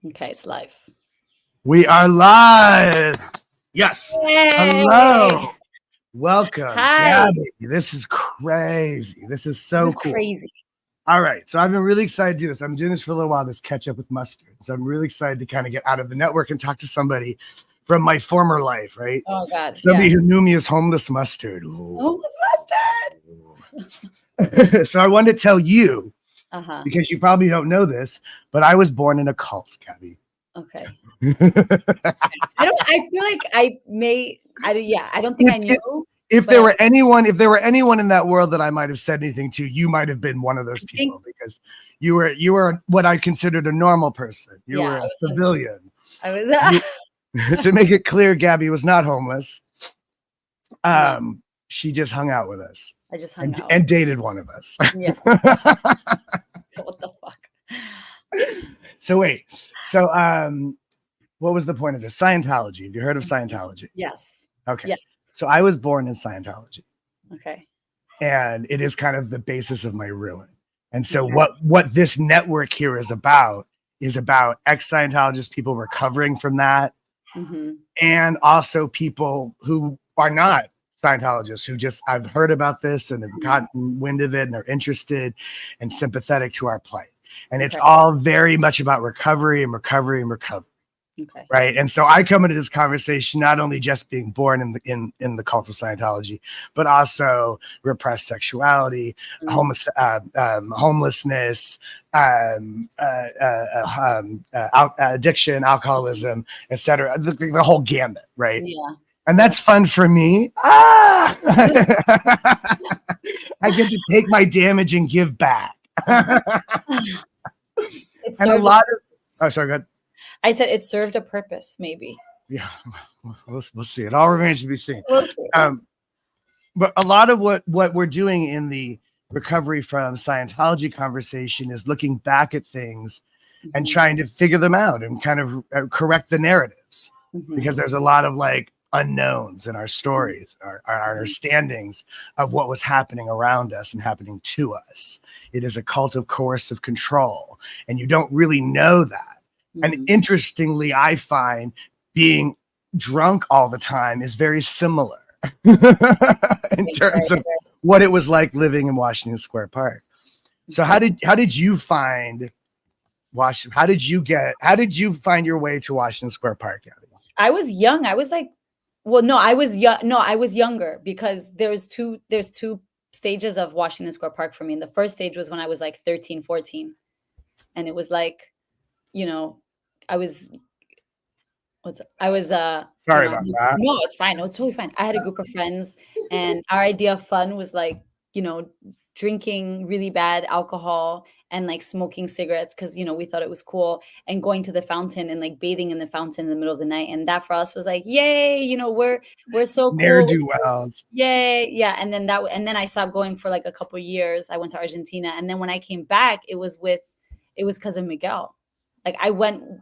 Okay, it's live. We are live. Yes. Yay! Hello. Welcome, Hi. Gabby. This is crazy. This is This so is cool. crazy. All right. So I've been really excited to do this. I'm doing this for a little while, this catch up with mustard. So I'm really excited to kind of get out of the network and talk to somebody from my former life, right? Oh God. Somebody Yeah. who knew me as homeless mustard. Homeless So I wanted to tell you, mustard. because you probably don't know this, but I was born in a cult, Gabby. Okay. I feel like I may. I don't think I knew. If there were anyone in that world that I might have said anything to, you might have been one of those people because you were what I considered a normal person. You were a civilian. I was. To make it clear, Gabby was not homeless. She just hung out with us. I just hung out and dated one of us. Yeah. What the fuck? So wait. So what was the point of this? Scientology. Have you heard of Scientology? Yes. Okay. Yes. So I was born in Scientology. Okay. And it is kind of the basis of my ruin. And so what this network here is about ex-Scientologists, people recovering from that, and also people who are not Scientologists, who just, I've heard about this and have gotten wind of it and they're interested and sympathetic to our plight. And it's all very much about recovery and recovery and recovery. Okay. Right. And so I come into this conversation not only just being born in the cult of Scientology, but also repressed sexuality, homelessness, addiction, alcoholism, etc. The whole gamut. Right. Yeah. And that's fun for me. I get to take my damage and give back. And a lot of sorry, go ahead. I said it served a purpose, maybe. Yeah, we'll see. It all remains to be seen. We'll see. But a lot of what we're doing in the recovery from Scientology conversation is looking back at things and trying to figure them out and kind of correct the narratives, because there's a lot of like unknowns in our stories, our understandings of what was happening around us and happening to us. It is a cult of coercive control, and you don't really know that. And interestingly, I find being drunk all the time is very similar in terms of what it was like living in Washington Square Park. So how did you find Washington? How did you find your way to Washington Square Park, Abby? I was young. I was like, well, no, I was young. No, I was younger, because there's two stages of Washington Square Park for me. And the first stage was when I was like 13, 14. And it was like, I was sorry about that. No, it's fine. No, it's totally fine. I had a group of friends, and our idea of fun was like, drinking really bad alcohol and like smoking cigarettes, because we thought it was cool, and going to the fountain and like bathing in the fountain in the middle of the night. And that for us was like, yay, we're so cool. Ne'er-do-wells. Yay. Yeah. And then I stopped going for like a couple of years. I went to Argentina, and then when I came back, it was because of Miguel. Like I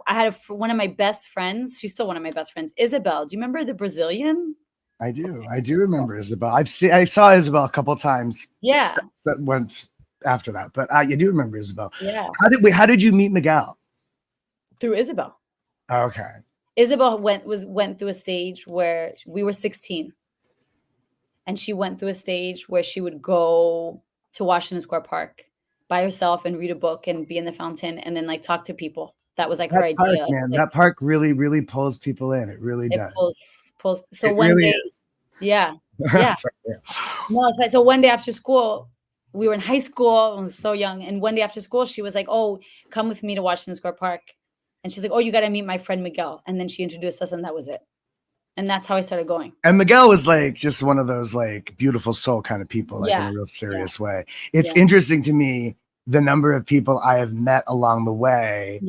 had one of my best friends. She's still one of my best friends, Isabel. Do you remember the Brazilian? I do remember Isabel. I saw Isabel a couple of times. Yeah. That went after that, but you do remember Isabel. Yeah. How did you meet Miguel? Through Isabel. Okay. Isabel went through a stage where we were 16, and she went through a stage where she would go to Washington Square Park by herself and read a book and be in the fountain and then like talk to people. That was like her idea. Man, that park really, really pulls people in. It really does. Pulls. So one day, yeah. Sorry, yeah. No, it's fine. So one day after school, we were in high school. I was so young. And one day after school, she was like, "Oh, come with me to Washington Square Park." And she's like, "Oh, you got to meet my friend Miguel." And then she introduced us, and that was it. And that's how I started going. And Miguel was like just one of those like beautiful soul kind of people, like in a real serious way. It's interesting to me the number of people I have met along the way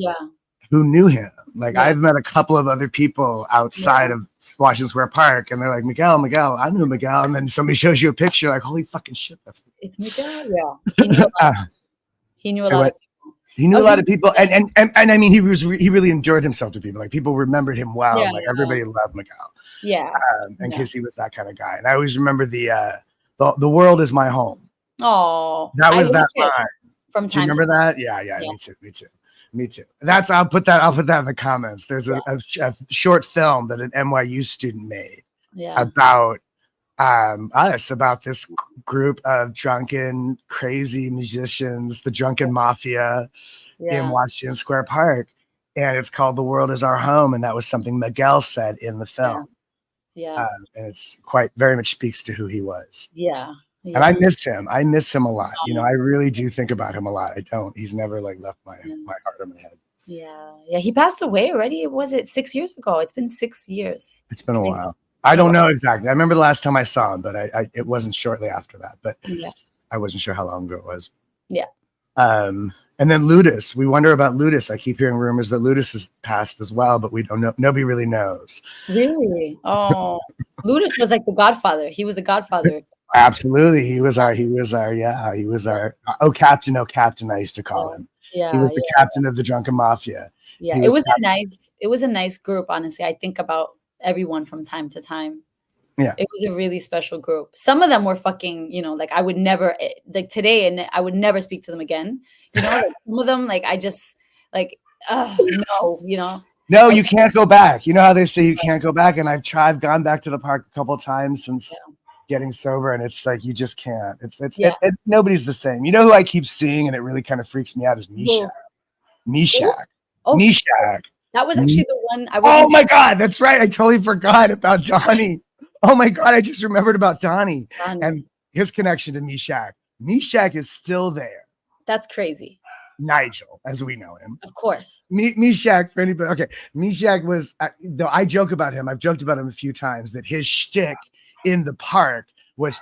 who knew him. Like I've met a couple of other people outside of Washington Square Park, and they're like, Miguel, I knew Miguel. And then somebody shows you a picture, like, holy fucking shit, it's Miguel. Yeah. He knew a lot of people. He knew a lot of people, and I mean, he really enjoyed himself to people. Like people remembered him well. Like everybody loved Miguel. Yeah. Because he was that kind of guy. And I always remember the world is my home. Oh, that was that line. From time. Do you remember that? Yeah, me too. Me too. I'll put that in the comments. There's a short film that an NYU student made about us, about this group of drunken, crazy musicians, the drunken mafia in Washington Square Park. And it's called The World Is Our Home. And that was something Miguel said in the film. And it's very much speaks to who he was. And I miss him. I miss him a lot. You know, I really do think about him a lot. I don't. He's never like left my heart or my head. Yeah. He passed away already. Was it 6 years ago? It's been 6 years. It's been a while. I don't know exactly. I remember the last time I saw him, but it wasn't shortly after that. But I wasn't sure how long ago it was. Yeah. And then Ludus. We wonder about Ludus. I keep hearing rumors that Ludus has passed as well, but we don't know. Nobody really knows. Really? Oh, Ludus was like the Godfather. He was the Godfather. Absolutely. He was our oh captain, I used to call him. Yeah. He was the captain of the drunken mafia. Yeah. It was a nice group, honestly. I think about everyone from time to time. Yeah. It was a really special group. Some of them were fucking, you know, like I would never like today and I would never speak to them again. You know, like some of them, like I just like no, you know. No, you can't go back. You know how they say you can't go back. And I've gone back to the park a couple of times since getting sober, and it's like you just can't. It's nobody's the same. You know who I keep seeing, and it really kind of freaks me out is Mishak. Mishak. Oh, Mishak. That was actually the one I was. Oh my God, that's right. I totally forgot about Donnie. Oh my God, I just remembered about Donnie and his connection to Mishak. Mishak is still there. That's crazy. Nigel, as we know him. Of course. Mishak, for anybody. Okay. Mishak was, though I joke about him. I've joked about him a few times that his shtick in the park was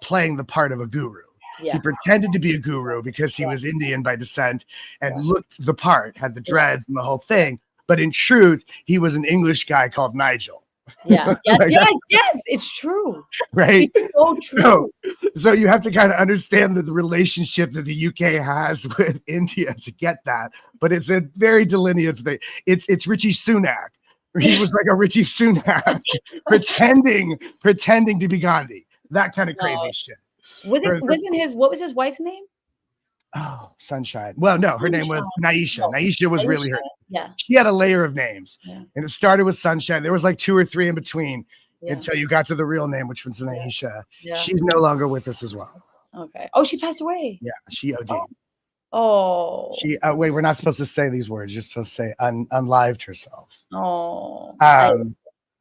playing the part of a guru. He pretended to be a guru because he was Indian by descent and looked the part, had the dreads and the whole thing. But in truth, he was an English guy called Nigel. Yeah. Yes, it's true. Right. It's so true. So you have to kind of understand the relationship that the UK has with India to get that. But it's a very delineated thing. It's Richie Sunak. He was like a Richie Sunak pretending to be Gandhi. That kind of crazy shit. What was his wife's name? Oh, Sunshine. Well, no, her name was Naisha. Naisha was really her. Yeah. She had a layer of names. Yeah. And it started with Sunshine. There was like 2 or 3 in between until you got to the real name, which was Naisha. Yeah. She's no longer with us as well. Okay. Oh, she passed away. Yeah, she OD'd. Oh. She wait, we're not supposed to say these words. You're supposed to say unlived herself. Oh. I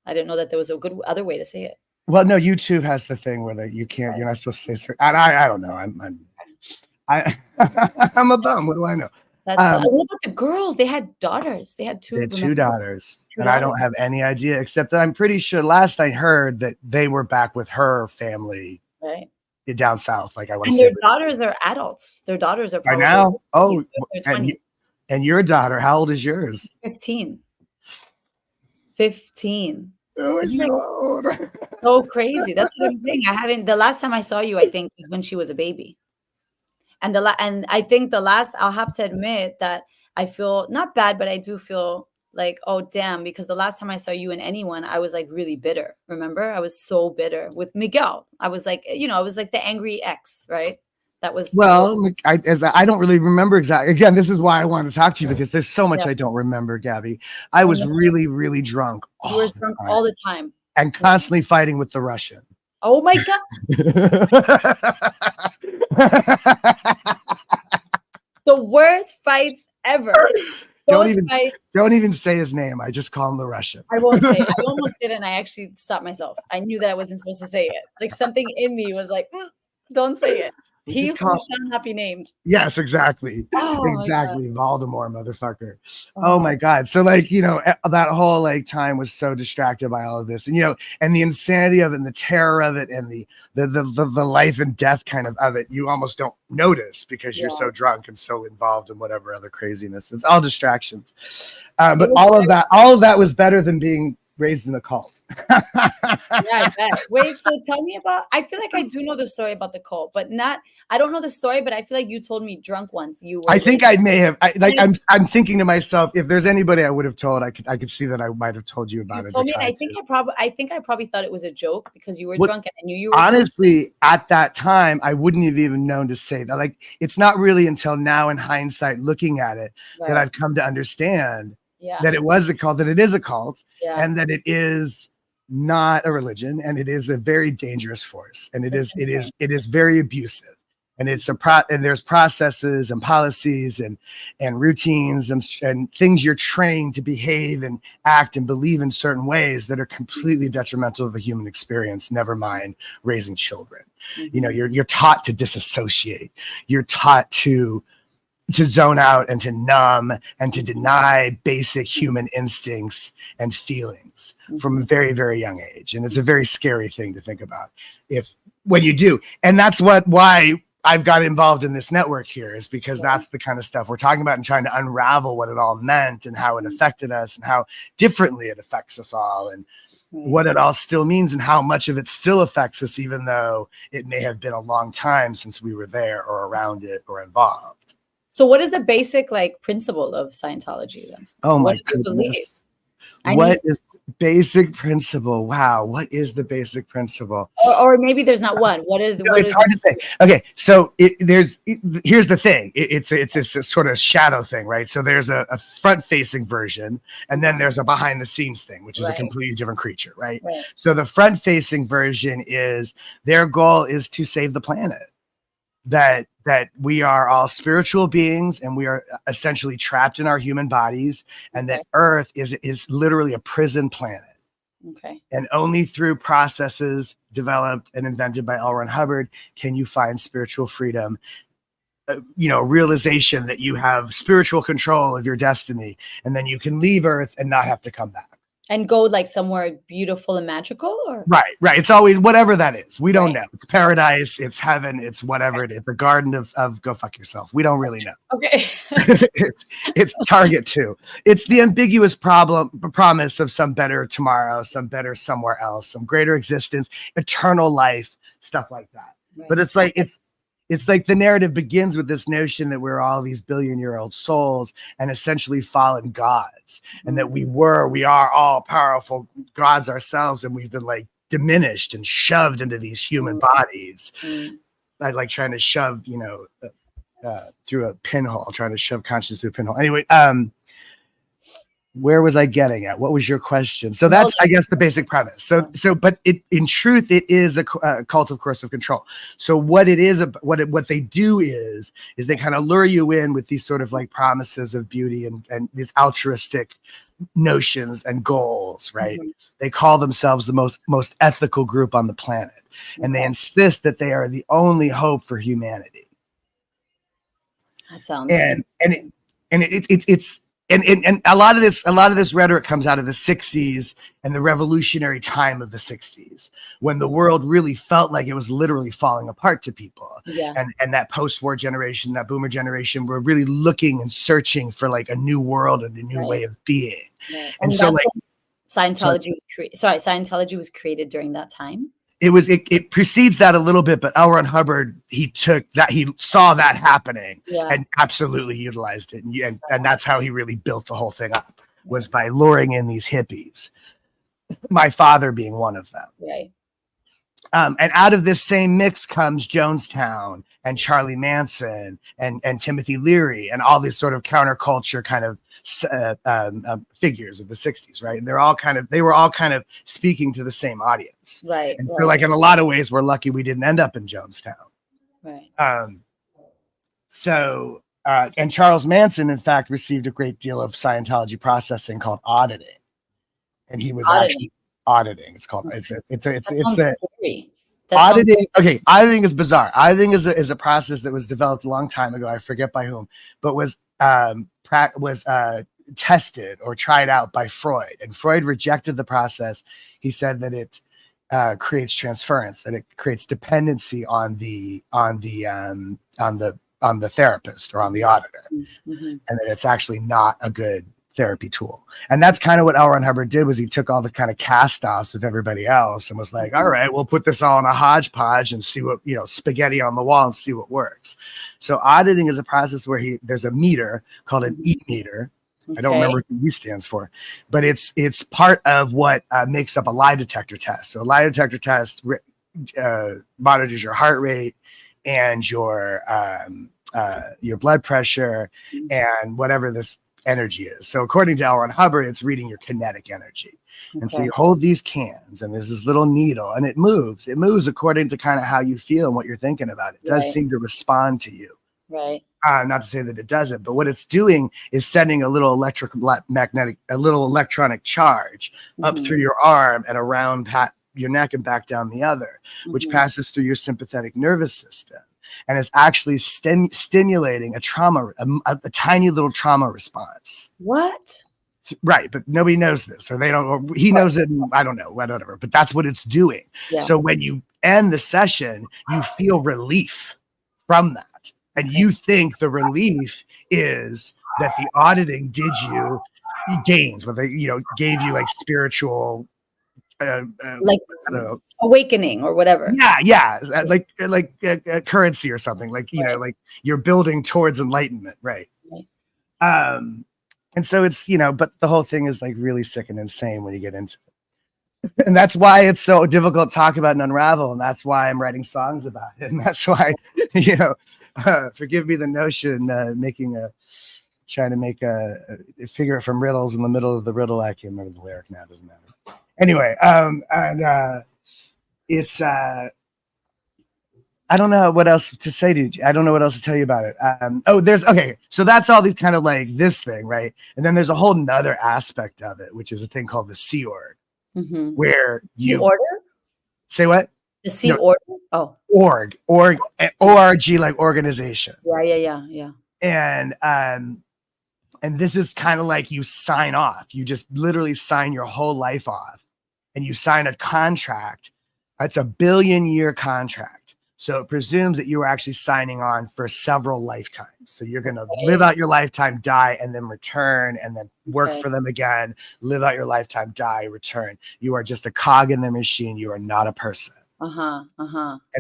didn't know that there was a good other way to say it. Well, no, YouTube has the thing where that you're not supposed to say. I don't know. I'm a bum. What do I know? What about the girls? They had daughters. They had 2. They had 2 daughters, and I don't have any idea, except that I'm pretty sure last I heard that they were back with her family, right, down south. Like I want to say, their daughters are adults. Their daughters are by now. Oh, and your daughter, how old is yours? 15. 15. Oh, it's so old. So crazy. That's what I'm saying. The last time I saw you, I think, was when she was a baby. And I think I'll have to admit that I feel not bad, but I do feel like, oh, damn, because the last time I saw you and anyone, I was like really bitter. Remember? I was so bitter with Miguel. I was like, I was like the angry ex, right? That was I don't really remember exactly. Again, this is why I wanted to talk to you, because there's so much I don't remember, Gabby. I was really, really drunk. You were drunk all the time. And constantly fighting with the Russian. Oh my God. The worst fights ever. Don't even say his name. I just call him the Russian. I won't say it. I almost did, and I actually stopped myself. I knew that I wasn't supposed to say it. Like something in me was like, don't say it. He who shall not be named. Yes, exactly. Oh, exactly. Voldemort, motherfucker. Oh my God. So like, that whole like time was so distracted by all of this, and and the insanity of it and the terror of it and the life and death kind of it, you almost don't notice because you're so drunk and so involved in whatever other craziness. It's all distractions. But all of that was better than being raised in a cult. Yeah, I bet. Wait, so tell me about, I feel like I do know the story about the cult, but not, I don't know the story, but I feel like you told me drunk once you I were think raised. I may have. Yeah, I'm thinking to myself, if there's anybody I would have told, I could see that I might have told you you about it or told me, and tried to. I think I probably thought it was a joke because you were What drunk and I knew you were drunk. honestly, at that time, I wouldn't have even known to say that. Like, it's not really until now, in hindsight, looking at it, that Right. I've come to understand Yeah. that it was a cult, that it is a cult, Yeah. and that it is not a religion, and it is a very dangerous force, and That's insane. it is very abusive, and and there's processes and policies and routines and things you're trained to behave and act and believe in certain ways that are completely detrimental to the human experience, never mind raising children. You know, you're taught to disassociate, you're taught to zone out and to numb and to deny basic human instincts and feelings from a very, very young age. And it's a very scary thing to think about if when you do. And that's why I've got involved in this network here, is because that's the kind of stuff we're talking about and trying to unravel what it all meant and how it affected us and how differently it affects us all, and what it all still means and how much of it still affects us, even though it may have been a long time since we were there or around it or involved. So what is the basic like principle of Scientology then? Oh What my do you believe? goodness. I What need to, is the basic principle? Wow. What is the basic principle? or maybe there's not one. What is No, it's hard to say. Okay, so here's the thing. It's a sort of shadow thing, right? So there's a front-facing version, and then there's a behind-the-scenes thing, which is a completely different creature, right? So the front-facing version is their goal is to save the planet. That we are all spiritual beings and we are essentially trapped in our human bodies, and that Earth is literally a prison planet. Okay. And only through processes developed and invented by L. Ron Hubbard can you find spiritual freedom, realization that you have spiritual control of your destiny, and then you can leave Earth and not have to come back. And go like somewhere beautiful and magical, or right. It's always whatever that is. We don't know. It's paradise, it's heaven, it's whatever it is. A garden of go fuck yourself. We don't really know. Okay. it's target 2. It's the ambiguous promise of some better tomorrow, some better somewhere else, some greater existence, eternal life, stuff like that. But it's like it's like the narrative begins with this notion that we're all these billion-year-old souls and essentially fallen gods, and that we are all powerful gods ourselves, and we've been like diminished and shoved into these human bodies. I like trying to shove, through a pinhole, trying to shove consciousness through a pinhole. Anyway, where was I getting at? What was your question? So that's, I guess, the basic premise. But in truth, it is a cult of coercive control. So what it is, what they do is they kind of lure you in with these sort of like promises of beauty and these altruistic notions and goals, right? They call themselves the most ethical group on the planet, and they insist that they are the only hope for humanity. That sounds And a lot of this rhetoric comes out of the 60s and the revolutionary time of the 60s, when the world really felt like it was literally falling apart to people. And that post-war generation, that boomer generation, were really looking and searching for like a new world and a new way of being. And so like Scientology was created during that time. It precedes that a little bit, but L. Ron Hubbard, he saw that happening and absolutely utilized it. And that's how he really built the whole thing up, was by luring in these hippies, my father being one of them. Right. And out of this same mix comes Jonestown and Charlie Manson and Timothy Leary and all these sort of counterculture kind of figures of the 60s, right? And they were all kind of speaking to the same audience. Right. And so like in a lot of ways, we're lucky we didn't end up in Jonestown. Right. And Charles Manson, in fact, received a great deal of Scientology processing called auditing. And he was actually auditing. It's called, it's auditing. Okay. Auditing is bizarre. Auditing is a process that was developed a long time ago. I forget by whom, but was tested or tried out by Freud, and Freud rejected the process. He said that it creates transference, that it creates dependency on the therapist or on the auditor, and that it's actually not a good therapy tool. And that's kind of what L. Ron Hubbard did, was he took all the kind of cast offs of everybody else and was like, all right, we'll put this all in a hodgepodge and see what, spaghetti on the wall and see what works. So auditing is a process where there's a meter called an E meter. Okay. I don't remember what E stands for, but it's part of what makes up a lie detector test. So a lie detector test monitors your heart rate and your blood pressure and whatever this energy is. So according to L. Ron Hubbard, it's reading your kinetic energy. And so you hold these cans and there's this little needle and it moves. It moves according to kind of how you feel and what you're thinking about. It does seem to respond to you. Right. Not to say that it doesn't, but what it's doing is sending a little electronic charge up through your arm and around your neck and back down the other, which passes through your sympathetic nervous system. And it's actually stimulating a tiny little trauma response. What? Right. But nobody knows this, or they don't, or he knows it. And I don't know, whatever, but that's what it's doing. Yeah. So when you end the session, you feel relief from that. And you think the relief is that the auditing did you gains, where they, gave you like spiritual, like awakening or whatever. Yeah. Like currency or something, like, like you're building towards enlightenment. Right. And so it's, but the whole thing is like really sick and insane when you get into it. And that's why it's so difficult to talk about and unravel. And that's why I'm writing songs about it. And that's why, forgive me the notion, trying to make a figure it from riddles in the middle of the riddle. I can't remember the lyric now, doesn't matter. Anyway, it's I don't know what else to say to you. I don't know what else to tell you about it. So that's all these kind of like this thing, right? And then there's a whole nother aspect of it, which is a thing called the Sea Org, where you order. Say what? The Sea Org. Oh, org, O-R-G, like organization. Yeah. And this is kind of like you sign off. You just literally sign your whole life off, and you sign a contract. It's a 1 billion-year contract. So it presumes that you are actually signing on for several lifetimes. So you're going to live out your lifetime, die, and then return, and then work for them again, live out your lifetime, die, return. You are just a cog in their machine. You are not a person. And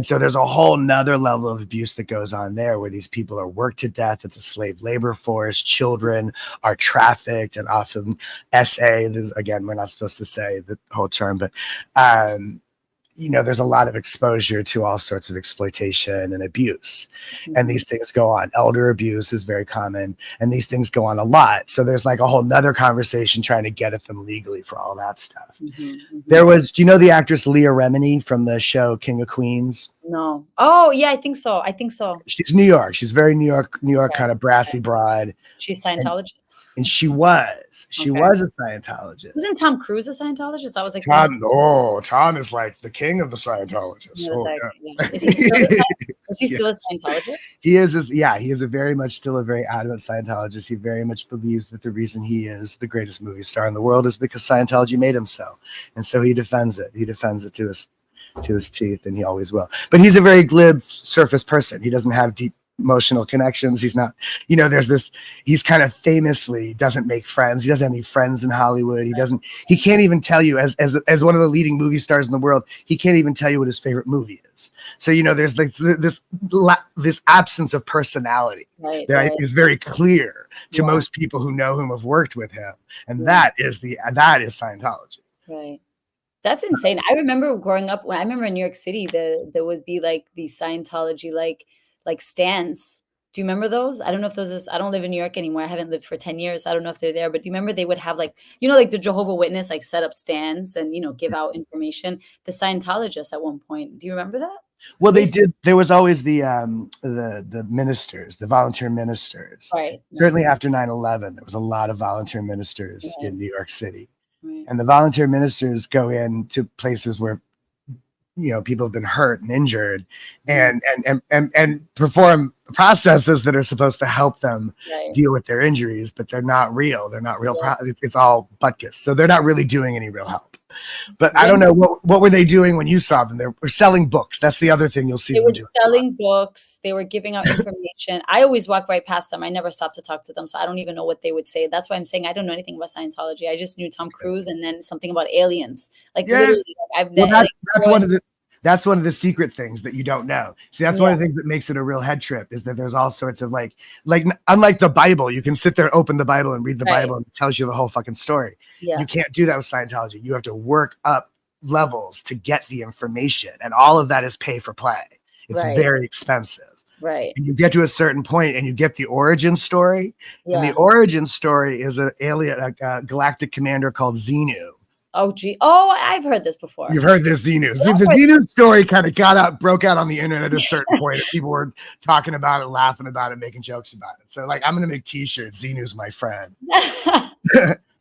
so there's a whole nother level of abuse that goes on there, where these people are worked to death. It's a slave labor force. Children are trafficked, and often again, we're not supposed to say the whole term, but there's a lot of exposure to all sorts of exploitation and abuse. And these things go on. Elder abuse is very common, and these things go on a lot. So there's like a whole nother conversation trying to get at them legally for all that stuff. There was, do you know the actress Leah Remini from the show King of Queens? No. Oh yeah, I think so. She's New York. She's very New York kind of brassy broad. She's Scientologist. And she was a Scientologist. Wasn't Tom Cruise a Scientologist? I was like, Tom is like the king of the Scientologists. Is he still a Scientologist? He is. He is very much still a very adamant Scientologist. He very much believes that the reason he is the greatest movie star in the world is because Scientology made him so. And so he defends it. He defends it to his teeth, and he always will. But he's a very glib surface person. He doesn't have deep emotional connections. He's not, he's kind of famously doesn't make friends. He doesn't have any friends in Hollywood. He can't even tell you, as one of the leading movie stars in the world, he can't even tell you what his favorite movie is. So, there's like this absence of personality that is very clear to most people who know him, have worked with him. And that is Scientology. Right. That's insane. I remember growing up, in New York City, there would be like the Scientology, like stands. Do you remember those? I don't know if I don't live in New York anymore. I haven't lived for 10 years. I don't know if they're there, but do you remember they would have like the Jehovah's Witness, like set up stands and, give out information. The Scientologists at one point. Do you remember that? Well, they did. There was always the ministers, the volunteer ministers. Right. Certainly after 9/11, there was a lot of volunteer ministers in New York City. Right. And the volunteer ministers go into places where people have been hurt and injured, and perform processes that are supposed to help them deal with their injuries, but they're not real. They're not real. It's all butkus. So they're not really doing any real help. But I don't When know what were they doing when you saw them. They were selling books. That's the other thing you'll see they them were doing a lot. selling books, they were giving out information. I always walk right past them. I never stopped to talk to them, so I don't even know what they would say. That's why I'm saying I don't know anything about Scientology. I just knew Tom Cruise and then something about aliens. Like Yes. literally, like, I've Well, met like that's one of the that's one of the secret things that you don't know. See, that's one yeah, of the things that makes it a real head trip is that there's all sorts of like unlike the Bible, you can sit there, open the Bible, and read the right. Bible, and it tells you the whole fucking story. Yeah, You can't do that with Scientology. You have to work up levels to get the information, and all of that is pay for play. It's right, very expensive. right. And you get to a certain point and you get the origin story. And the Yeah. origin story is an alien, a galactic commander called Xenu. Oh, gee. Oh, I've heard this before. You've heard this Xenu. Yeah, The Xenu story kind of broke out on the internet at a certain point. And people were talking about it, laughing about it, making jokes about it. So, like, I'm going to make t-shirts. Xenu's my friend.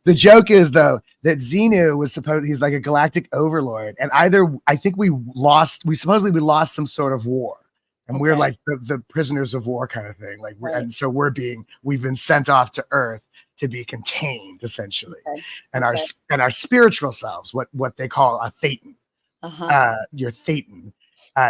The joke is, though, that Xenu was he's like a galactic overlord. And I think we supposedly lost some sort of war. And we're Okay. like the prisoners of war kind of thing. Like, Right. and so we've been sent off to Earth to be contained, essentially. Okay. And Okay. our spiritual selves, what they call a thetan, your thetan,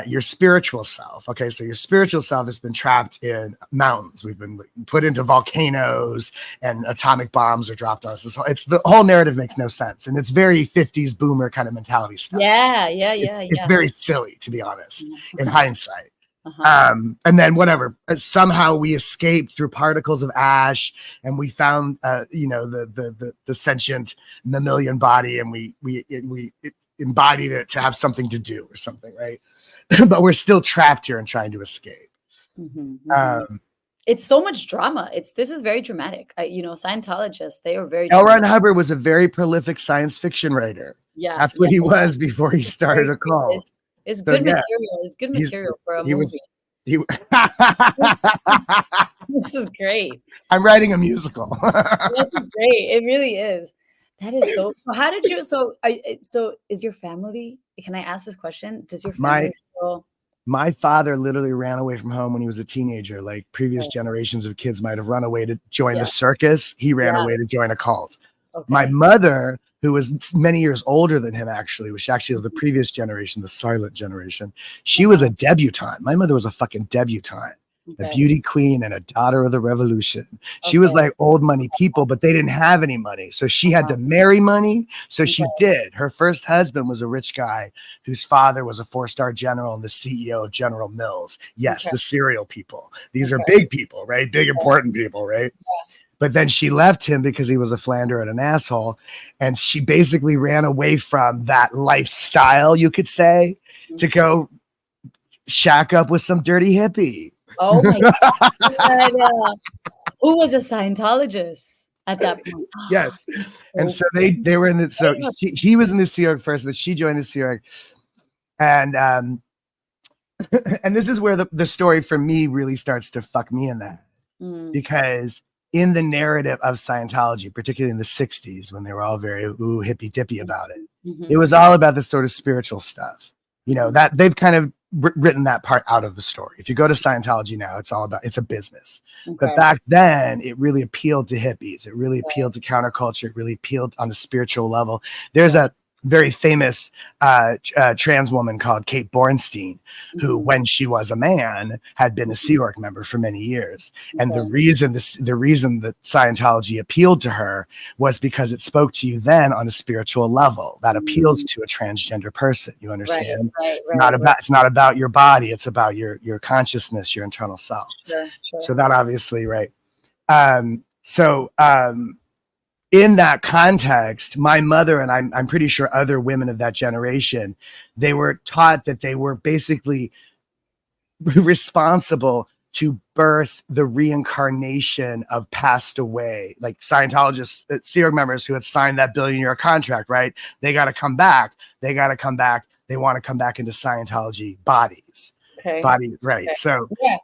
your spiritual self. Okay, so your spiritual self has been trapped in mountains. We've been put into volcanoes, and atomic bombs are dropped on us. It's the whole narrative makes no sense, and it's very 50s boomer kind of mentality stuff. Yeah. It's very silly, to be honest, in hindsight. Uh-huh. And then whatever, somehow we escaped through particles of ash, and we found the sentient mammalian body, and we embodied it to have something to do or something, right? But we're still trapped here and trying to escape. It's so much drama. This is very dramatic. Scientologists, they are very L. Ron dramatic. Hubbard was a very prolific science fiction writer. Yeah. That's what he was before he started a cult. It's So, good yeah, material. It's good material for a he was- movie. he This is great. I'm writing a musical. That's great. It really is. That is so. How did you? So is your family? Can I ask this question? Does your family still? My father literally ran away from home when he was a teenager. Like previous generations of kids might have run away to join the circus. He ran away to join a cult. Okay. My mother, who was many years older than him, was actually the previous generation, the silent generation. She was a debutante. My mother was a fucking debutante, a beauty queen and a daughter of the revolution. She was like old money people, but they didn't have any money. So she had to marry money. So she did. Her first husband was a rich guy whose father was a 4-star general and the CEO of General Mills. Yes, the cereal people. These are big people, right? Big, important people, right? But then she left him because he was a philanderer and an asshole. And she basically ran away from that lifestyle, you could say, to go shack up with some dirty hippie. Oh my God. Who was a Scientologist at that point? Yes. And so they were in the, so he was in the Sea Org first, but she joined the Sea Org. And and this is where the story for me really starts to fuck me in that. Because in the narrative of Scientology, particularly in the 60s, when they were all very hippy dippy about it, it was all about this sort of spiritual stuff. You know, that they've kind of written that part out of the story. If you go to Scientology now, it's a business. But back then, it really appealed to hippies. It really appealed to counterculture. It really appealed on the spiritual level. There's a very famous trans woman called Kate Bornstein, who, when she was a man, had been a Sea Org member for many years. And the reason that Scientology appealed to her was because it spoke to you then on a spiritual level that appeals to a transgender person. You understand? It's not about your body. It's about your consciousness, your internal self. So that obviously, right. In that context, my mother and I'm pretty sure other women of that generation, they were taught that they were basically responsible to birth the reincarnation of passed away, like Scientologists, Sea Org members who had signed that billion-year contract, right? They got to come back. They want to come back into Scientology bodies. Body, right? Okay.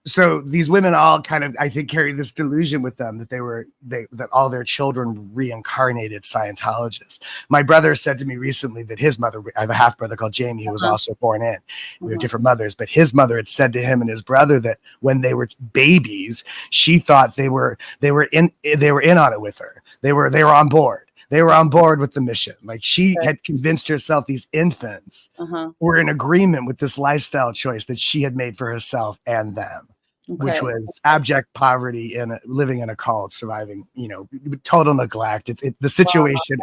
So these women all kind of, I think, carry this delusion with them that that all their children reincarnated Scientologists. My brother said to me recently that his mother, I have a half brother called Jamie, who was also born in. We have different mothers, but his mother had said to him and his brother that when they were babies, she thought they were in on it with her. They were on board. They were on board with the mission. Like she Okay. had convinced herself these infants Uh-huh. were in agreement with this lifestyle choice that she had made for herself and them, which Okay. was abject poverty and living in a cult, surviving, total neglect. The Wow. situation,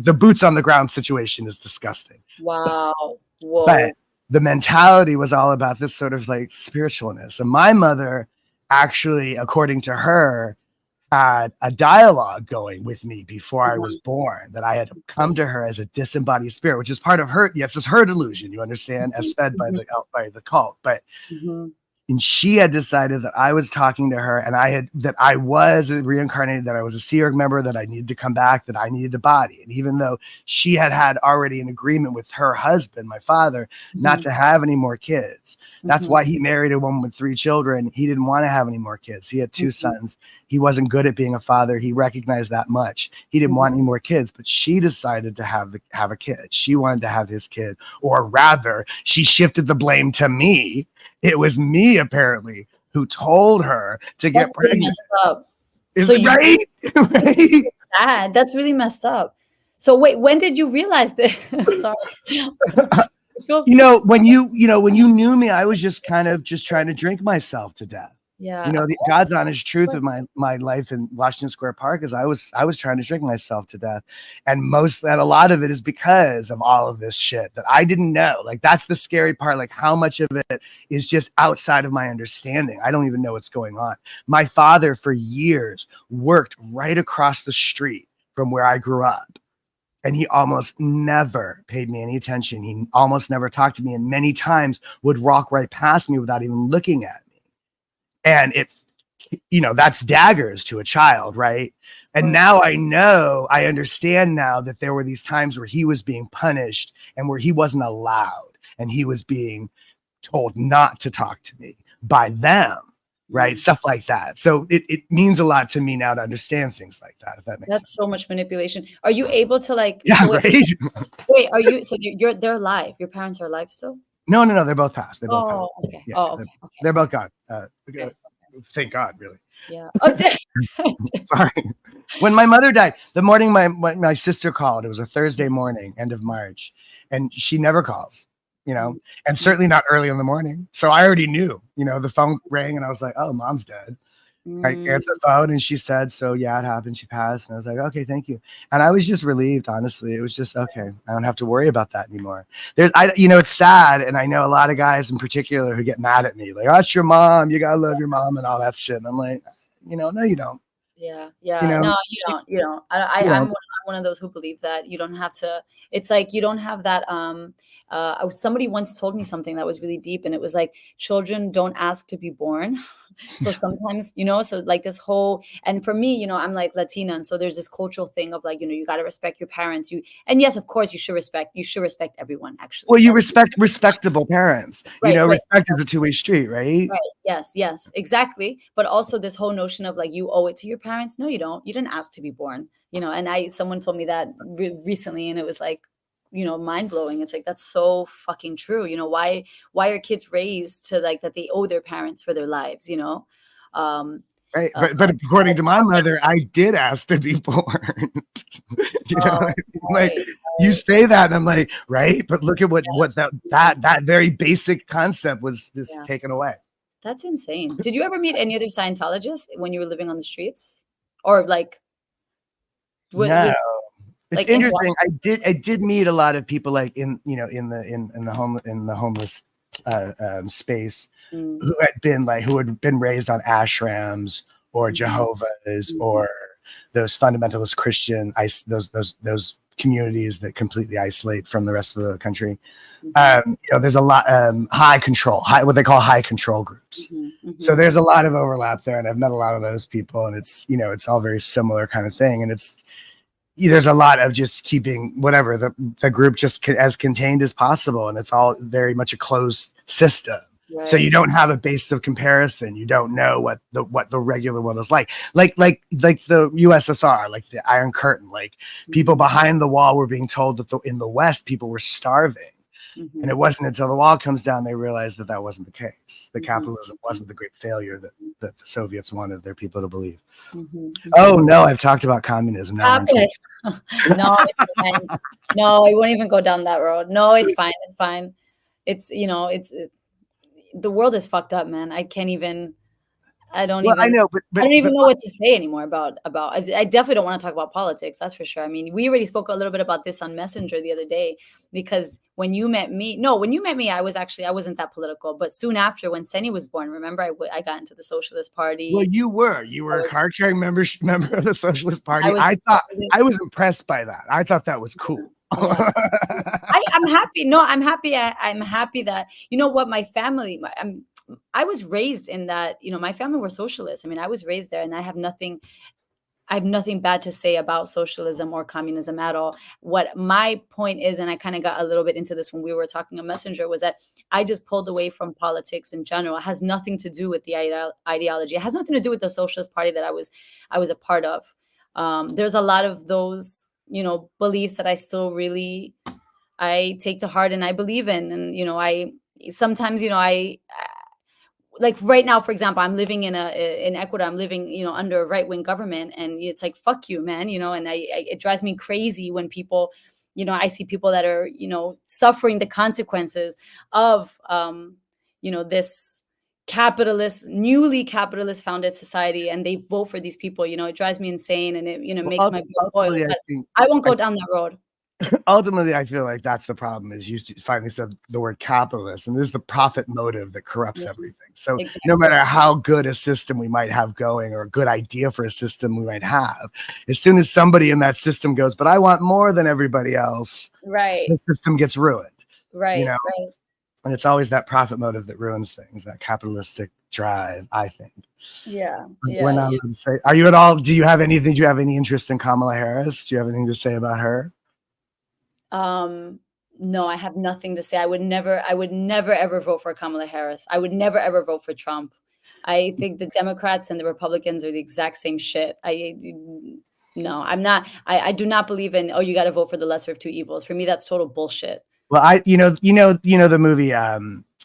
the boots on the ground situation is disgusting. Wow. But Whoa. the mentality was all about this sort of like spiritualness. And my mother actually, according to her, had a dialogue going with me before I was Uh-huh. born, that I had come to her as a disembodied spirit, which is part of her. Yes, it's her delusion, you understand, as Mhm. fed Mhm. by the cult. But Mhm. and she had decided that I was talking to her, and that I was reincarnated, that I was a Sea Org member, that I needed to come back, that I needed a body. And even though she had already an agreement with her husband, my father, not Mhm. to have any more kids. That's Mhm. why he married a woman with 3 children. He didn't want to have any more kids. He had 2 Mhm. sons. He wasn't good at being a father. He recognized that much. He didn't Mhm. want any more kids, but she decided to have a kid. She wanted to have his kid, or rather, she shifted the blame to me. It was me, apparently, who told her to get That's really pregnant. messed up. So Is it you right? That's Right? so sad. That's really messed up. So wait, when did you realize this? Sorry. I feel When you knew me, I was just kind of just trying to drink myself to death. yeah, of The course. God's honest truth Of of my life in Washington Square Park is I was trying to drink myself to death. And a lot of it is because of all of this shit that I didn't know. Like, that's the scary part, like how much of it is just outside of my understanding. I don't even know what's going on. My father for years worked right across the street from where I grew up. And he almost never paid me any attention. He almost never talked to me, and many times would walk right past me without even looking at me. And that's daggers to a child, right? And course. now I understand now that there were these times where he was being punished and where he wasn't allowed, and he was being told not to talk to me by them, right? Mm. Stuff like that. So it means a lot to me now to understand things like that, if that makes sense. That's so much manipulation. Are you able to like Yeah, so wait, right. wait, are you so they're alive. Your parents are alive still? No, no, no. They're both passed. They both passed. Oh, okay. Yeah, Oh, okay, okay, they're both gone. okay. Thank God, really. Yeah. Oh, Sorry. When my mother died, the morning my sister called, it was a Thursday morning, end of March, and she never calls, Mm, and mm, certainly not early in the morning. So I already knew, the phone rang, and I was like, oh, mom's dead. I mm. answered the phone, and she said, so yeah, it happened. She passed. And I was like, okay, thank you. And I was just relieved, honestly. It was just, okay, I don't have to worry about that anymore. It's sad. And I know a lot of guys in particular who get mad at me, like, oh, it's your mom. You got to love your mom and all that shit. And I'm like, no, you don't, Yeah, yeah. No, you she, don't. You don't. I'm one of those who believe that you don't have to. It's like you don't have that. Somebody once told me something that was really deep, and it was like children don't ask to be born. So sometimes, so like this whole, and for me, I'm like Latina, and so there's this cultural thing of like, you got to respect your parents. And yes, of course, you should respect everyone. Actually, well, you that's respect respectable parents. right, right. Respect is a two-way street, right? Right. Yes, yes, exactly. But also this whole notion of like you owe it to your parents. No, you don't. You didn't ask to be born. And someone told me that recently, and it was like, mind blowing. It's like that's so fucking true. Why are kids raised to like that they owe their parents for their lives? Um, Right. uh, But according to my mother, I did ask to be born. oh, Like, right, you right. say that, and I'm like, right. But look at what Yeah, that very basic concept was just yeah. taken away. That's insane. Did you ever meet any other Scientologists when you were living on the streets, or like No, was it's like in interesting. Washington? I did meet a lot of people, like, in the homeless space, Mm, who had been raised on ashrams or mhm, Jehovah's, mhm, or those fundamentalist Christian those communities that completely isolate from the rest of the country. mhm, There's a lot, what they call high control groups. mhm, So mhm. there's a lot of overlap there, and I've met a lot of those people, and it's all very similar kind of thing, and there's a lot of just keeping whatever the group just as contained as possible, and it's all very much a closed system. So you Right. don't have a base of comparison. You don't know what the regular world is like the USSR, like the Iron Curtain. Like, people Mhm, behind the wall were being told that in the West people were starving, and mhm, it wasn't until the wall comes down they realized that wasn't the case. That mhm, capitalism wasn't the great failure that the Soviets wanted their people to believe. mhm, Oh mhm. no, I've talked about communism. Now we're in Okay. trouble. No, it's fine. No, I won't even go down that road. No, it's fine. It's fine. It's, the world is fucked up, man. I can't even. I don't Well, I even. know, I don't even know what to say anymore about. I definitely don't want to talk about politics. That's for sure. I mean, we already spoke a little bit about this on Messenger the other day because when you met me, no, when you met me, I wasn't that political. But soon after, when Seni was born, remember, I got into the Socialist well, Party. you were I a was, card carrying member of the Socialist I Party. was. I thought I was impressed by that. I thought that was cool. Yeah. I'm happy. No, I'm happy. I'm happy that you know what my family. I was raised in that. My family were socialists. I mean, I was raised there, and I have nothing. I have nothing bad to say about socialism or communism at all. What my point is, and I kind of got a little bit into this when we were talking on Messenger, was that I just pulled away from politics in general. It has nothing to do with the ideology. It has nothing to do with the Socialist Party that I was a part of. There's a lot of those, beliefs that I still really I take to heart and I believe in. And I sometimes, like right now, for example, I'm living in Ecuador. I'm living, under a right wing government, and it's like fuck you, man. And it drives me crazy when people, I see people that are, suffering the consequences of, this newly capitalist founded society, and they vote for these people. It drives me insane, and it, Well, makes my blood boil. ultimately, But I won't go down that road. ultimately, I feel like that's the problem. Is you finally said the word capitalist, and this is the profit motive that corrupts Yeah, everything. So no exactly. matter how good a system we might have going, or a good idea for a system we might have, as soon as somebody in that system goes, "But I want more than everybody else," Right, the system gets ruined. You right, know, right. and it's always that profit motive that ruins things. That capitalistic drive, I think. Yeah, We're yeah, not yeah. allowed to say. Are you at all? Do you have anything? Do you have any interest in Kamala Harris? Do you have anything to say about her? Um, no, I have nothing to say. I would never ever vote for Kamala Harris. I would never ever vote for Trump. I think the Democrats and the Republicans are the exact same shit. No, I'm not. I do not believe in. Oh, you got to vote for the lesser of two evils. For me, that's total bullshit. Well, the movie.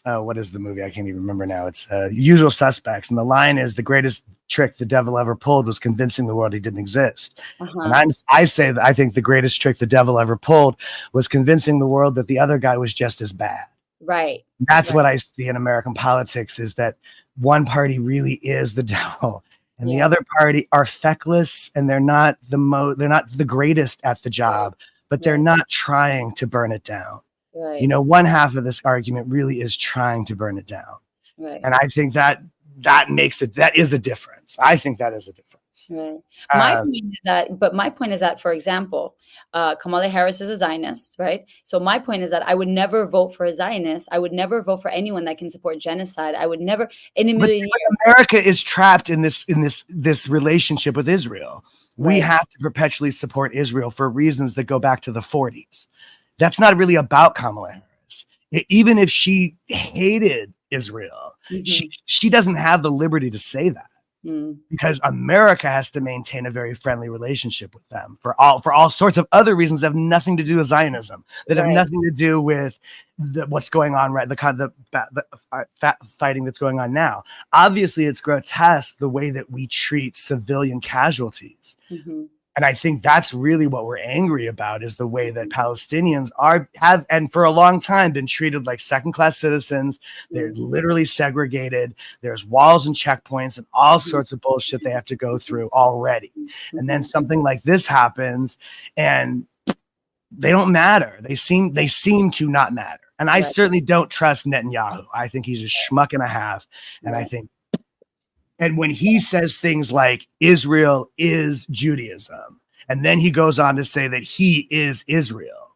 What is the movie? I can't even remember now. It's Usual Suspects, and the line is, "The greatest trick the devil ever pulled was convincing the world he didn't exist." Uh And huh. I say that I think the greatest trick the devil ever pulled was convincing the world that the other guy was just as bad. Right. That's Right. what I see in American politics, is that one party really is the devil, and the Yeah. other party are feckless, and they're not the greatest at the Right. job, but they're Right. not trying to burn it down. Right. One half of this argument really is trying to burn it down. Right. And I think that is a difference. I think that is a difference. Right. Uh, My point is that, for example, Kamala Harris is a Zionist, right? So my point is that I would never vote for a Zionist. I would never vote for anyone that can support genocide. I would never, in a but, million but years. America is trapped in this relationship with Israel. We Right. have to perpetually support Israel for reasons that go back to the 40s. That's not really about Kamala Harris. Even if she hated Israel, Hmm. she doesn't have the liberty to say that, Mm. because America has to maintain a very friendly relationship with them for all sorts of other reasons that have nothing to do with Zionism, that have Right. nothing to do with what's going on, right? The kind of fighting that's going on now. Obviously, it's grotesque the way that we treat civilian casualties. Hmm. And I think that's really what we're angry about, is the way that Palestinians have and for a long time been treated like second-class citizens. They're Hmm. literally segregated. There's walls and checkpoints and all sorts of bullshit they have to go through already. And then Hmm. something like this happens, and they don't matter. They seem to not matter. And I Right. certainly don't trust Netanyahu. I think he's a schmuck and a half. And I Right. think and when he says things like Israel is Judaism, and then he goes on to say that he is Israel,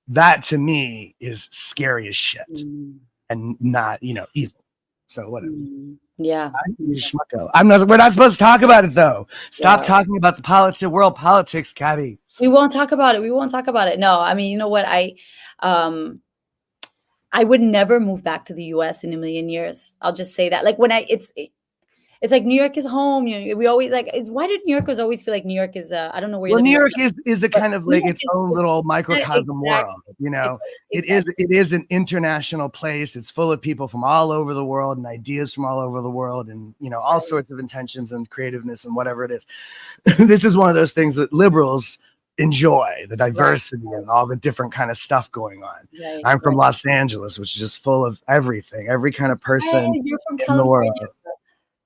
that to me is scary as shit Mm. and not, evil. So whatever. Mm. Yeah. You schmucko. We're not supposed to talk about it though. Stop Yeah. talking about the world politics, Gabby. We won't talk about it. We won't talk about it. No, I mean, you know what? Um, I would never move back to the US in a million years. I'll just say that. Like when it's like New York is home. We always like. It's why did New Yorkers always feel like New York is? I don't know where you're Well, New living right York now, is a but kind of New like York its own is little microcosm exact. world. It's It exactly. is an international place. It's full of people from all over the world and ideas from all over the world, and all Right. sorts of intentions and creativeness and whatever it is. This is one of those things that liberals enjoy the Right, diversity and all the different kind of stuff going on. right, I'm from right. Los Angeles, which is just full of everything, every kind of That's right, person you're from in the California. world.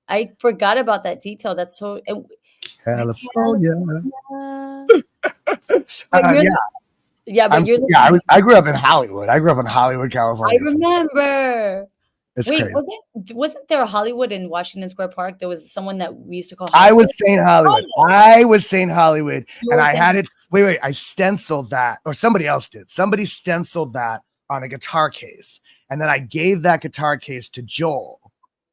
I forgot about that detail, that's so and California. California. But you're Yeah, the yeah, but you're the yeah, I grew up in Hollywood. I grew up in Hollywood, I California. remember. It's Wait, crazy. wasn't there a Hollywood in Washington Square Park? There was someone that we used to call I was Hollywood? St. Hollywood. Oh, I was St. Hollywood, you and were I saying had it. Wait. I stenciled that, or somebody else did. Somebody stenciled that on a guitar case, and then I gave that guitar case to Joel.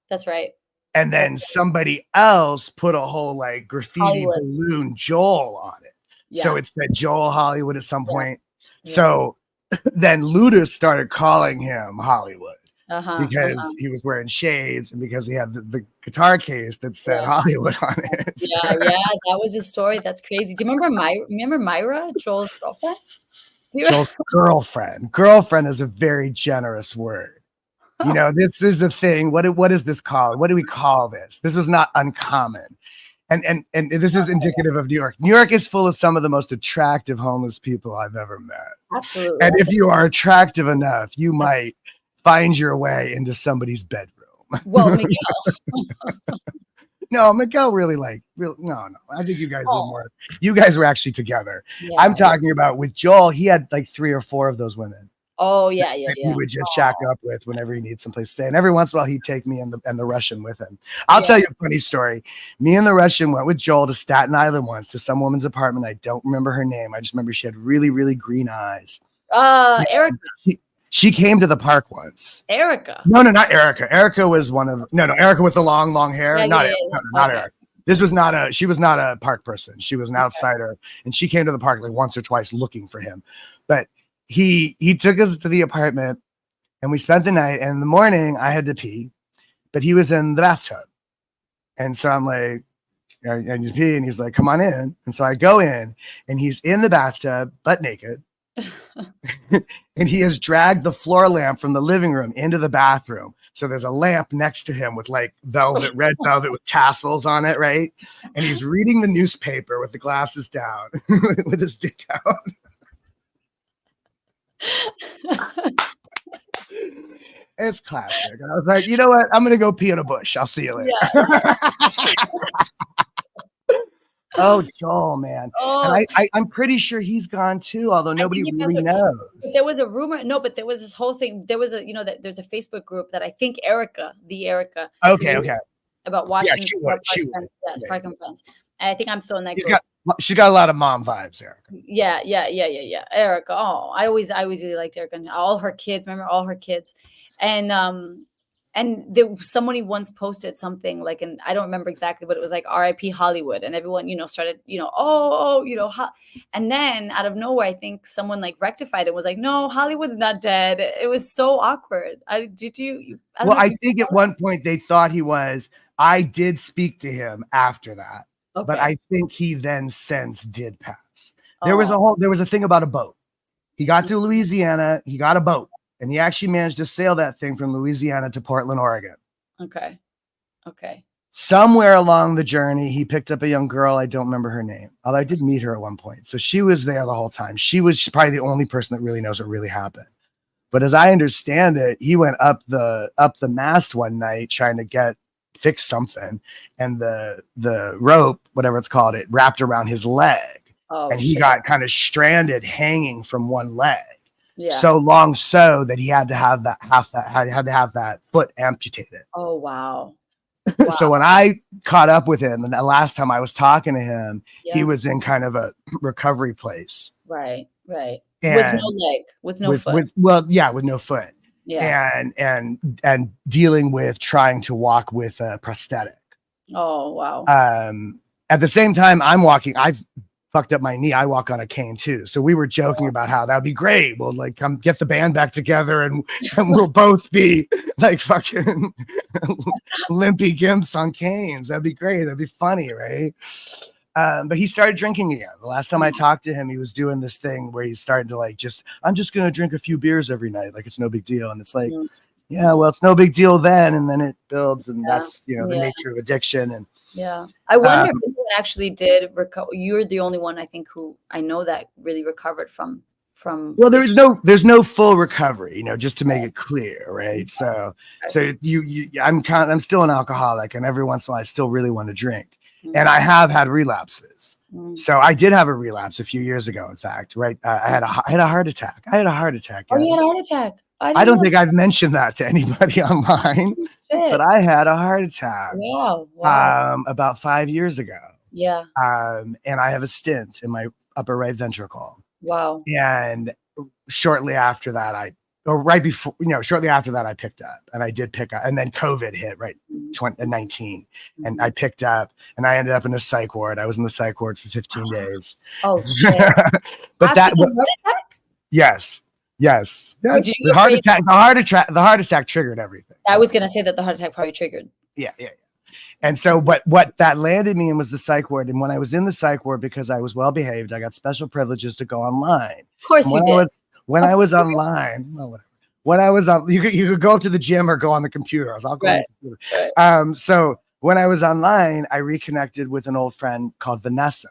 that's right. And That's then somebody else put a whole like graffiti Hollywood. balloon Joel on it. So Yeah, it said Joel Hollywood at some yeah, point. yeah. So then Ludus started calling him Hollywood Uh-huh, because uh-huh. he was wearing shades and because he had the guitar case that said Yeah. Hollywood on it. Yeah, yeah, that was his story, that's crazy. Do you remember Myra, Joel's girlfriend? Do you Joel's girlfriend. Girlfriend is a very generous word. You know, this is a thing. What is this called? What do we call this? This was not uncommon. And this is indicative of New York. New York is full of some of the most attractive homeless people I've ever met. Absolutely, And if absolutely. you are attractive enough, you That's might find your way into somebody's bedroom. well, Miguel. No, Miguel really no. I think Oh, you guys were actually together. I'm yeah. talking about with Joel, he had like 3 or 4 of those women Oh, yeah, yeah, that he yeah. would just shack Oh, up with whenever he needs someplace to stay. And every once in a while he'd take me and the Russian with him. I'll yeah. tell you a funny story. Me and the Russian went with Joel to Staten Island once to some woman's apartment. I don't remember her name. I just remember she had really, really green eyes. Erica, She came to the park once. Erica. No, not Erica. Erica was one of no, Erica with the long, long hair. Yeah, Not yeah, Erica. yeah, No, yeah. not Okay, Erica. She was not a park person. She was an okay. outsider. And she came to the park like once or twice looking for him. But he took us to the apartment and we spent the night. And in the morning I had to pee, but he was in the bathtub. And so I'm like, and you pee, and he's like, come on in. And so I go in and he's in the bathtub, butt naked. And he has dragged the floor lamp from the living room into the bathroom. So there's a lamp next to him with like red velvet with tassels on it, right? And he's reading the newspaper with the glasses down, with his dick out. It's classic. And I was like, you know what? I'm gonna go pee in a bush. I'll see you later. Yeah. Oh, Joel, man. Oh, And I'm pretty sure he's gone too, although I think nobody you guys really are knows. there was a rumor no, but there was this whole thing. There was that there's a Facebook group that I think Erica Okay, created okay. about Yeah, Washington Square she Park would. Friends. Yes, Yeah. Park and Friends. And I think I'm still in that She's group. got a lot of mom vibes, Erica. Yeah, yeah, yeah, yeah, yeah. Erica. Oh, I always really liked Erica and all her kids. Remember all her kids, and there somebody once posted something like, and I don't remember exactly, but it was like R.I.P. Hollywood, and everyone started and then out of nowhere, I think someone like rectified it, was like, no, Hollywood's not dead. It was so awkward. I don't Well, know if I you think at one point they thought he was. I did speak to him after that, but okay. I think he then since did pass. There Oh, was a thing about a boat. He got to Louisiana, he got a boat, and he actually managed to sail that thing from Louisiana to Portland, Oregon. okay, okay. Somewhere along the journey, he picked up a young girl. I don't remember her name, although I did meet her at one point. So she was there the whole time. She was probably the only person that really knows what really happened. But as I understand it, he went up the mast one night trying to fix something, and the rope, whatever it's called, it wrapped around his leg, Oh and he shit. got kind of stranded hanging from one leg. Yeah. So long so that he had to have that foot amputated. Oh wow. So Wow. when I caught up with him, and the last time I was talking to him, he Yeah. was in kind of a recovery place. Right. Right. With And no leg, with no foot. with no foot. Yeah. And dealing with trying to walk with a prosthetic. Oh wow. At the same time I've fucked up my knee. I walk on a cane too. So we were joking about how that'd be great. We'll like come get the band back together and we'll both be like fucking limpy gimps on canes. That'd be great. That'd be funny, right? But he started drinking again. The last time I talked to him, he was doing this thing where he's starting to like I'm just gonna drink a few beers every night, like it's no big deal. And it's like, yeah, well, it's no big deal then, and then it builds, and that's the nature of addiction. And Yeah. I wonder actually did recover. You're the only one I think who I know that really recovered from Well, the there's no full recovery, just to make it clear, right? So I'm still an alcoholic, and every once in a while I still really want to drink, and I have had relapses. So I did have a relapse a few years ago, in fact, right? I had a heart attack. I had a heart attack. Oh, you had a heart attack. I don't think I've mentioned that to anybody online, but I had a heart attack. Wow. About 5 years ago. Yeah. And I have a stent in my upper right ventricle. Wow. And shortly after that, shortly after that, I picked up, and I did pick up, and then COVID hit, right? 2019. And I picked up, and I ended up in a psych ward. I was in the psych ward for 15 days. Oh, shit. But after the heart attack? Yes. The heart attack triggered everything. I was going to say that the heart attack probably triggered. Yeah. And so what that landed me in was the psych ward. And when I was in the psych ward, because I was well behaved, I got special privileges to go online. Of course you did. When I was online, well, whatever. When I was on, you could go up to the gym or go on the computer. I'll go on the computer. Right. So when I was online, I reconnected with an old friend called Vanessa.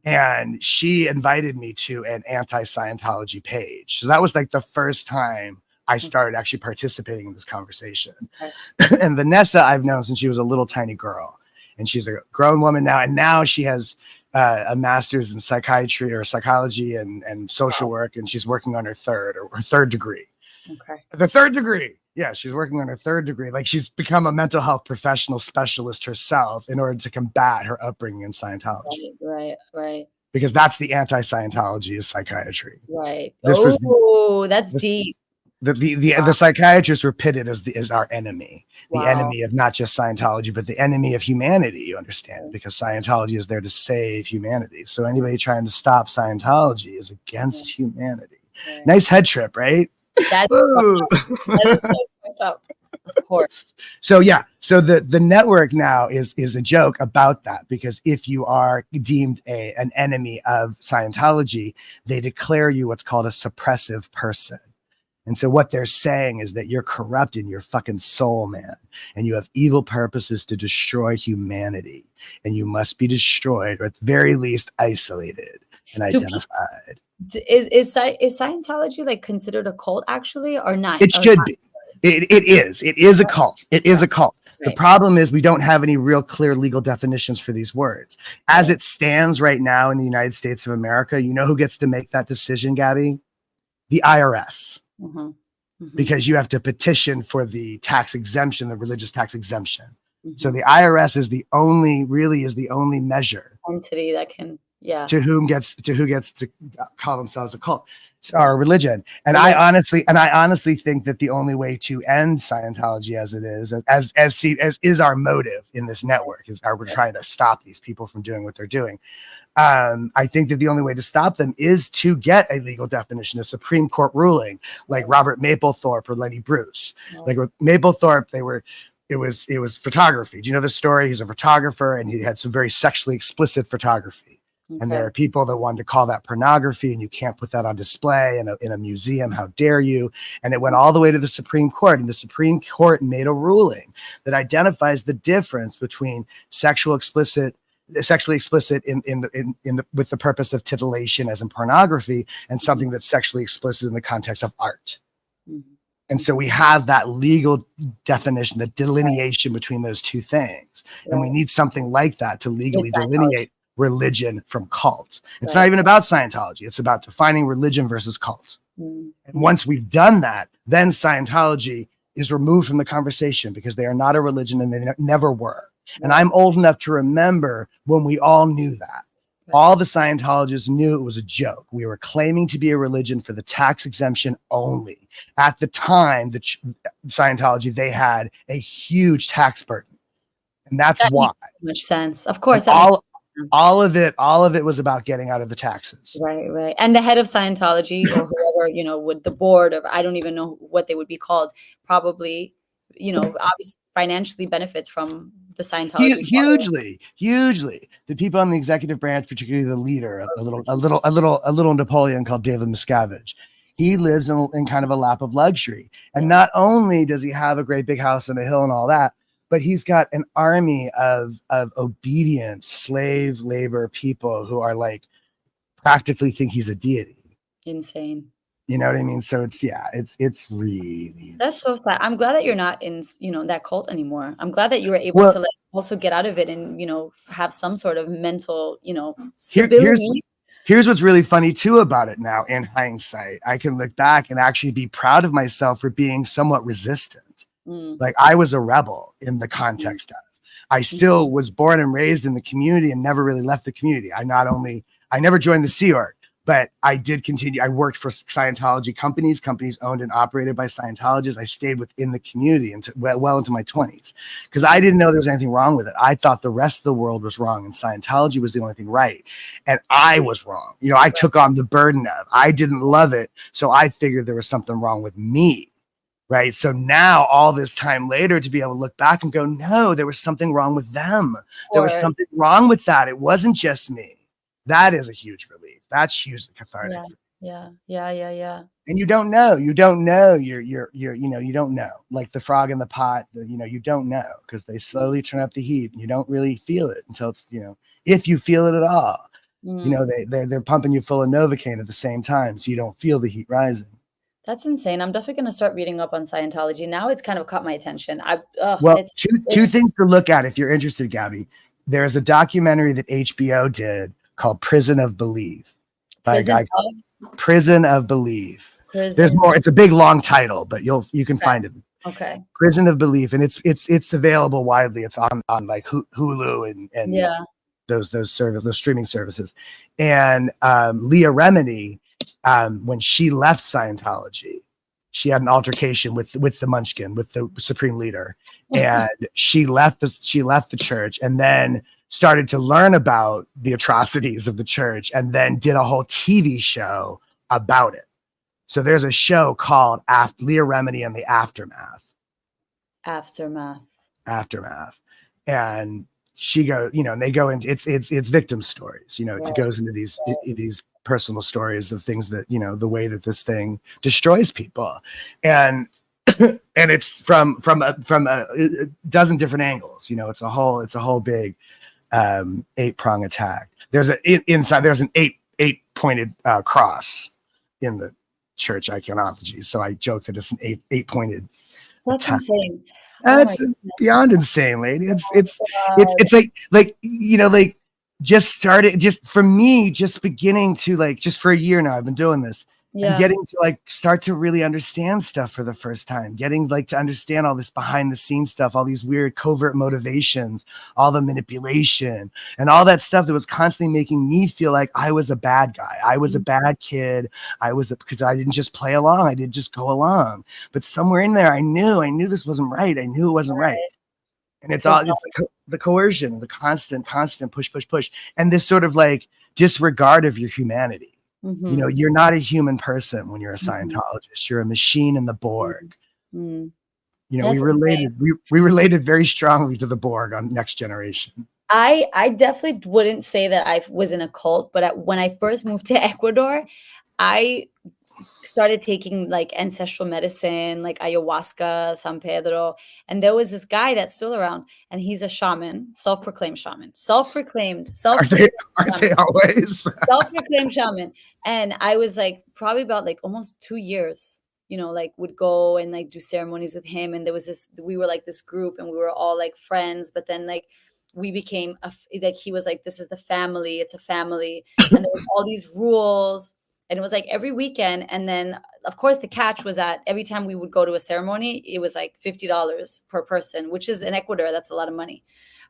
And she invited me to an anti-Scientology page. So that was like the first time I started actually participating in this conversation. And Vanessa, I've known since she was a little tiny girl, and she's a grown woman now. And now she has a master's in psychiatry or psychology and social work. And she's working on her third degree. Okay. The third degree. Yeah. She's working on her third degree. Like, she's become a mental health professional specialist herself in order to combat her upbringing in Scientology. Right. Because that's the anti-Scientology is psychiatry. Right. That's deep. The psychiatrists were pitted as our enemy, the enemy of not just Scientology, but the enemy of humanity, you understand, because Scientology is there to save humanity. So anybody trying to stop Scientology is against humanity. Right. Nice head trip, right? That is so fucked up. Of course. So the network now is a joke about that, because if you are deemed an enemy of Scientology, they declare you what's called a suppressive person. And so what they're saying is that you're corrupt in your fucking soul, man, and you have evil purposes to destroy humanity, and you must be destroyed, or at the very least isolated and identified. Is Scientology like considered a cult actually, or not? It should be. It is. It is a cult. It is a cult. Right. The problem is we don't have any real clear legal definitions for these words. As it stands right now in the United States of America, you know who gets to make that decision, Gabby? The IRS. Because you have to petition for the tax exemption, the religious tax exemption. So the IRS is the only measure entity that can, to who gets to call themselves a cult or a religion. And I honestly think that the only way to end Scientology as it is, as is our motive in this network, is we're trying to stop these people from doing what they're doing. I think that the only way to stop them is to get a legal definition, a Supreme Court ruling, like Robert Mapplethorpe or Lenny Bruce. Like with Mapplethorpe, it was photography. Do you know the story? He's a photographer, and he had some very sexually explicit photography. Okay. And there are people that wanted to call that pornography, and you can't put that on display in a museum. How dare you? And it went all the way to the Supreme Court, and the Supreme Court made a ruling that identifies the difference between sexually explicit with the purpose of titillation, as in pornography, and something that's sexually explicit in the context of art. And so we have that legal definition, the delineation between those two things. And we need something like that to legally delineate religion from cult. It's not even about Scientology. It's about defining religion versus cult. And once we've done that, then Scientology is removed from the conversation, because they are not a religion, and they never were. And I'm old enough to remember when we all knew that. All the Scientologists knew it was a joke. We were claiming to be a religion for the tax exemption only. At the time, Scientology, they had a huge tax burden. And that why. Makes so much sense. Of course. All of it was about getting out of the taxes. Right. And the head of Scientology, or whoever, with the board of, I don't even know what they would be called, probably, obviously financially benefits from the Scientology. Hugely. The people on the executive branch, particularly the leader, a little Napoleon called David Miscavige. He lives in kind of a lap of luxury. And not only does he have a great big house on a hill and all that, but he's got an army of obedient slave labor people who are like practically think he's a deity. Insane. You know what I mean? So it's really That's so sad. I'm glad that you're not in, that cult anymore. I'm glad that you were able well. to like also get out of it and, have some sort of mental, Here, here's stability. here's what's really funny too about it now. In hindsight, I can look back and actually be proud of myself for being somewhat resistant. Mm, Like I was a rebel in the mm, context of. I mm, still was born and raised in the community and never really left the community. I never joined the Sea Org, but I did continue. I worked for Scientology companies owned and operated by Scientologists. I stayed within the community well into my 20s because I didn't know there was anything wrong with it. I thought the rest of the world was wrong and Scientology was the only thing right. And I was wrong. I took on the burden of, I didn't love it. So I figured there was something wrong with me. Right. So now all this time later to be able to look back and go, no, there was something wrong with them. of There was course. something wrong with that. It wasn't just me. That is a huge relief. That's hugely cathartic. Yeah. Yeah. Yeah. Yeah. Yeah. And you don't know. You don't know. You don't know. Like the frog in the pot, you don't know because they slowly turn up the heat and you don't really feel it until it's, if you feel it at all. Mm. They're pumping you full of Novocaine at the same time. So you don't feel the heat rising. That's insane. I'm definitely going to start reading up on Scientology. Now it's kind of caught my attention. Well, It's, two things to look at if you're interested, Gabby. There's a documentary that HBO did called Prison of Belief by a prison guy called of Prison of Belief. There's prison. more. It's a big long title, but you can Okay. find it. Okay. Prison of Belief, and it's available widely. It's on like Hulu and Yeah. those streaming services. And Leah Remini, when she left Scientology, she had an altercation with the Munchkin, with the supreme leader, and she left the church, and then started to learn about the atrocities of the church, and then did a whole TV show about it. So there's a show called Leah Remini and the Aftermath. Aftermath. Aftermath, and she goes, and they go into it's victim stories. Right. It goes into these personal stories of things that the way that this thing destroys people, and and it's from a dozen different angles. It's a whole big 8-prong attack. There's an eight pointed cross in the church iconography. So I joke that it's an eight pointed That's attack. insane. Oh my That's goodness. beyond insane, lady. It's God. like just started, just for me, just beginning to like, just for a year now, I've been doing this and Yeah. getting to like start to really understand stuff for the first time, getting like to understand all this behind the scenes stuff, all these weird covert motivations, all the manipulation and all that stuff that was constantly making me feel like I was a bad guy. I was a bad kid. Because I didn't just play along. I didn't just go along, but somewhere in there, I knew this wasn't right. I knew it wasn't right. And it's the coercion, the constant push, and this sort of like disregard of your humanity. Mhm. You're not a human person when you're a Mhm. Scientologist. You're a machine in the Borg. Mm. We That's insane. related very strongly to the Borg on Next Generation. I definitely wouldn't say that I was in a cult, but when I first moved to Ecuador, I started taking like ancestral medicine, like ayahuasca, San Pedro, and there was this guy that's still around, and he's a shaman, self-proclaimed shaman, self-proclaimed, Are they shaman, always? self-proclaimed shaman. And I was like probably about like almost 2 years, like would go and like do ceremonies with him. And we were like this group, and we were all like friends, but then like we became like he was like, this is the family, it's a family, and there was all these rules. And it was like every weekend. And then, of course, the catch was that every time we would go to a ceremony, it was like $50 per person, which is in Ecuador, that's a lot of money.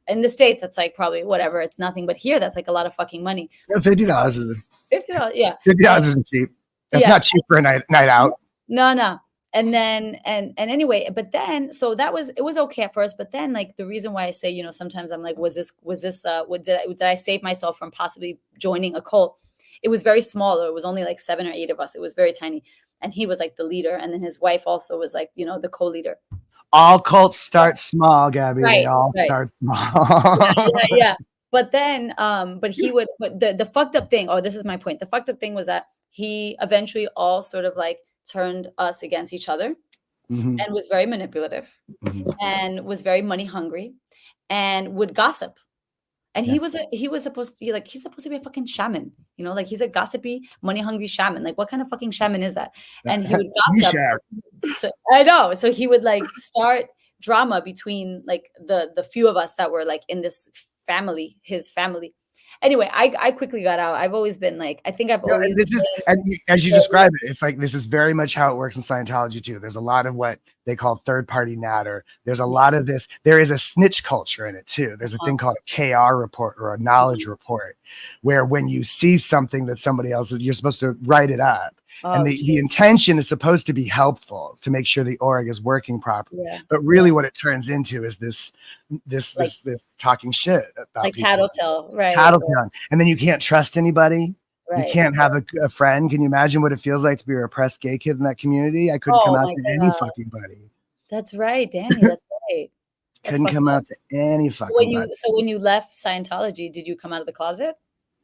In the States, that's like probably whatever, it's nothing. But here, that's like a lot of fucking money. No, $50 is $50, yeah. $50 isn't cheap. That's Yeah. not cheap for a night out. No. And then, and anyway, but then, so it was okay at first. But then, like, the reason why I say, sometimes I'm like, did I save myself from possibly joining a cult? It was very small. It was only like 7 or 8 of us. It was very tiny. And he was like the leader. And then his wife also was like, the co-leader. All cults start small, Gabby. Right, They all right. start small. Yeah. But then, but the fucked up thing, this is my point. The fucked up thing was that he eventually all sort of like turned us against each other. Mhm. and was very manipulative Mhm. and was very money hungry and would gossip. And Yeah. he was supposed to, like, he's supposed to be a fucking shaman, like he's a gossipy, money hungry shaman. Like, what kind of fucking shaman is that? And he would gossip. Meshack. So I know. So he would like start drama between like the few of us that were like in this family, his family. Anyway, I quickly got out. I've always been like, I think I've No, and always this is, and as you describe it, it's like this is very much how it works in Scientology too. There's a lot of what they call third party natter. There's a lot of this. There is a snitch culture in it too. There's a thing called a KR report or a knowledge report, where when you see something that somebody else is, you're supposed to write it up. And oh the intention is supposed to be helpful to make sure the org is working properly. yeah, But really what it turns into is like this talking shit about like people. tattletale, right? Tattletale. And then you can't trust anybody. You Right. can't have a friend. Can you imagine what it feels like to be a repressed gay kid in that community? I couldn't come Oh out my to any god, fucking buddy. that's right, Danny. That's right. That's Couldn't fucked come up. out to any When fucking you buddy. so when you left Scientology, did you come out of the closet?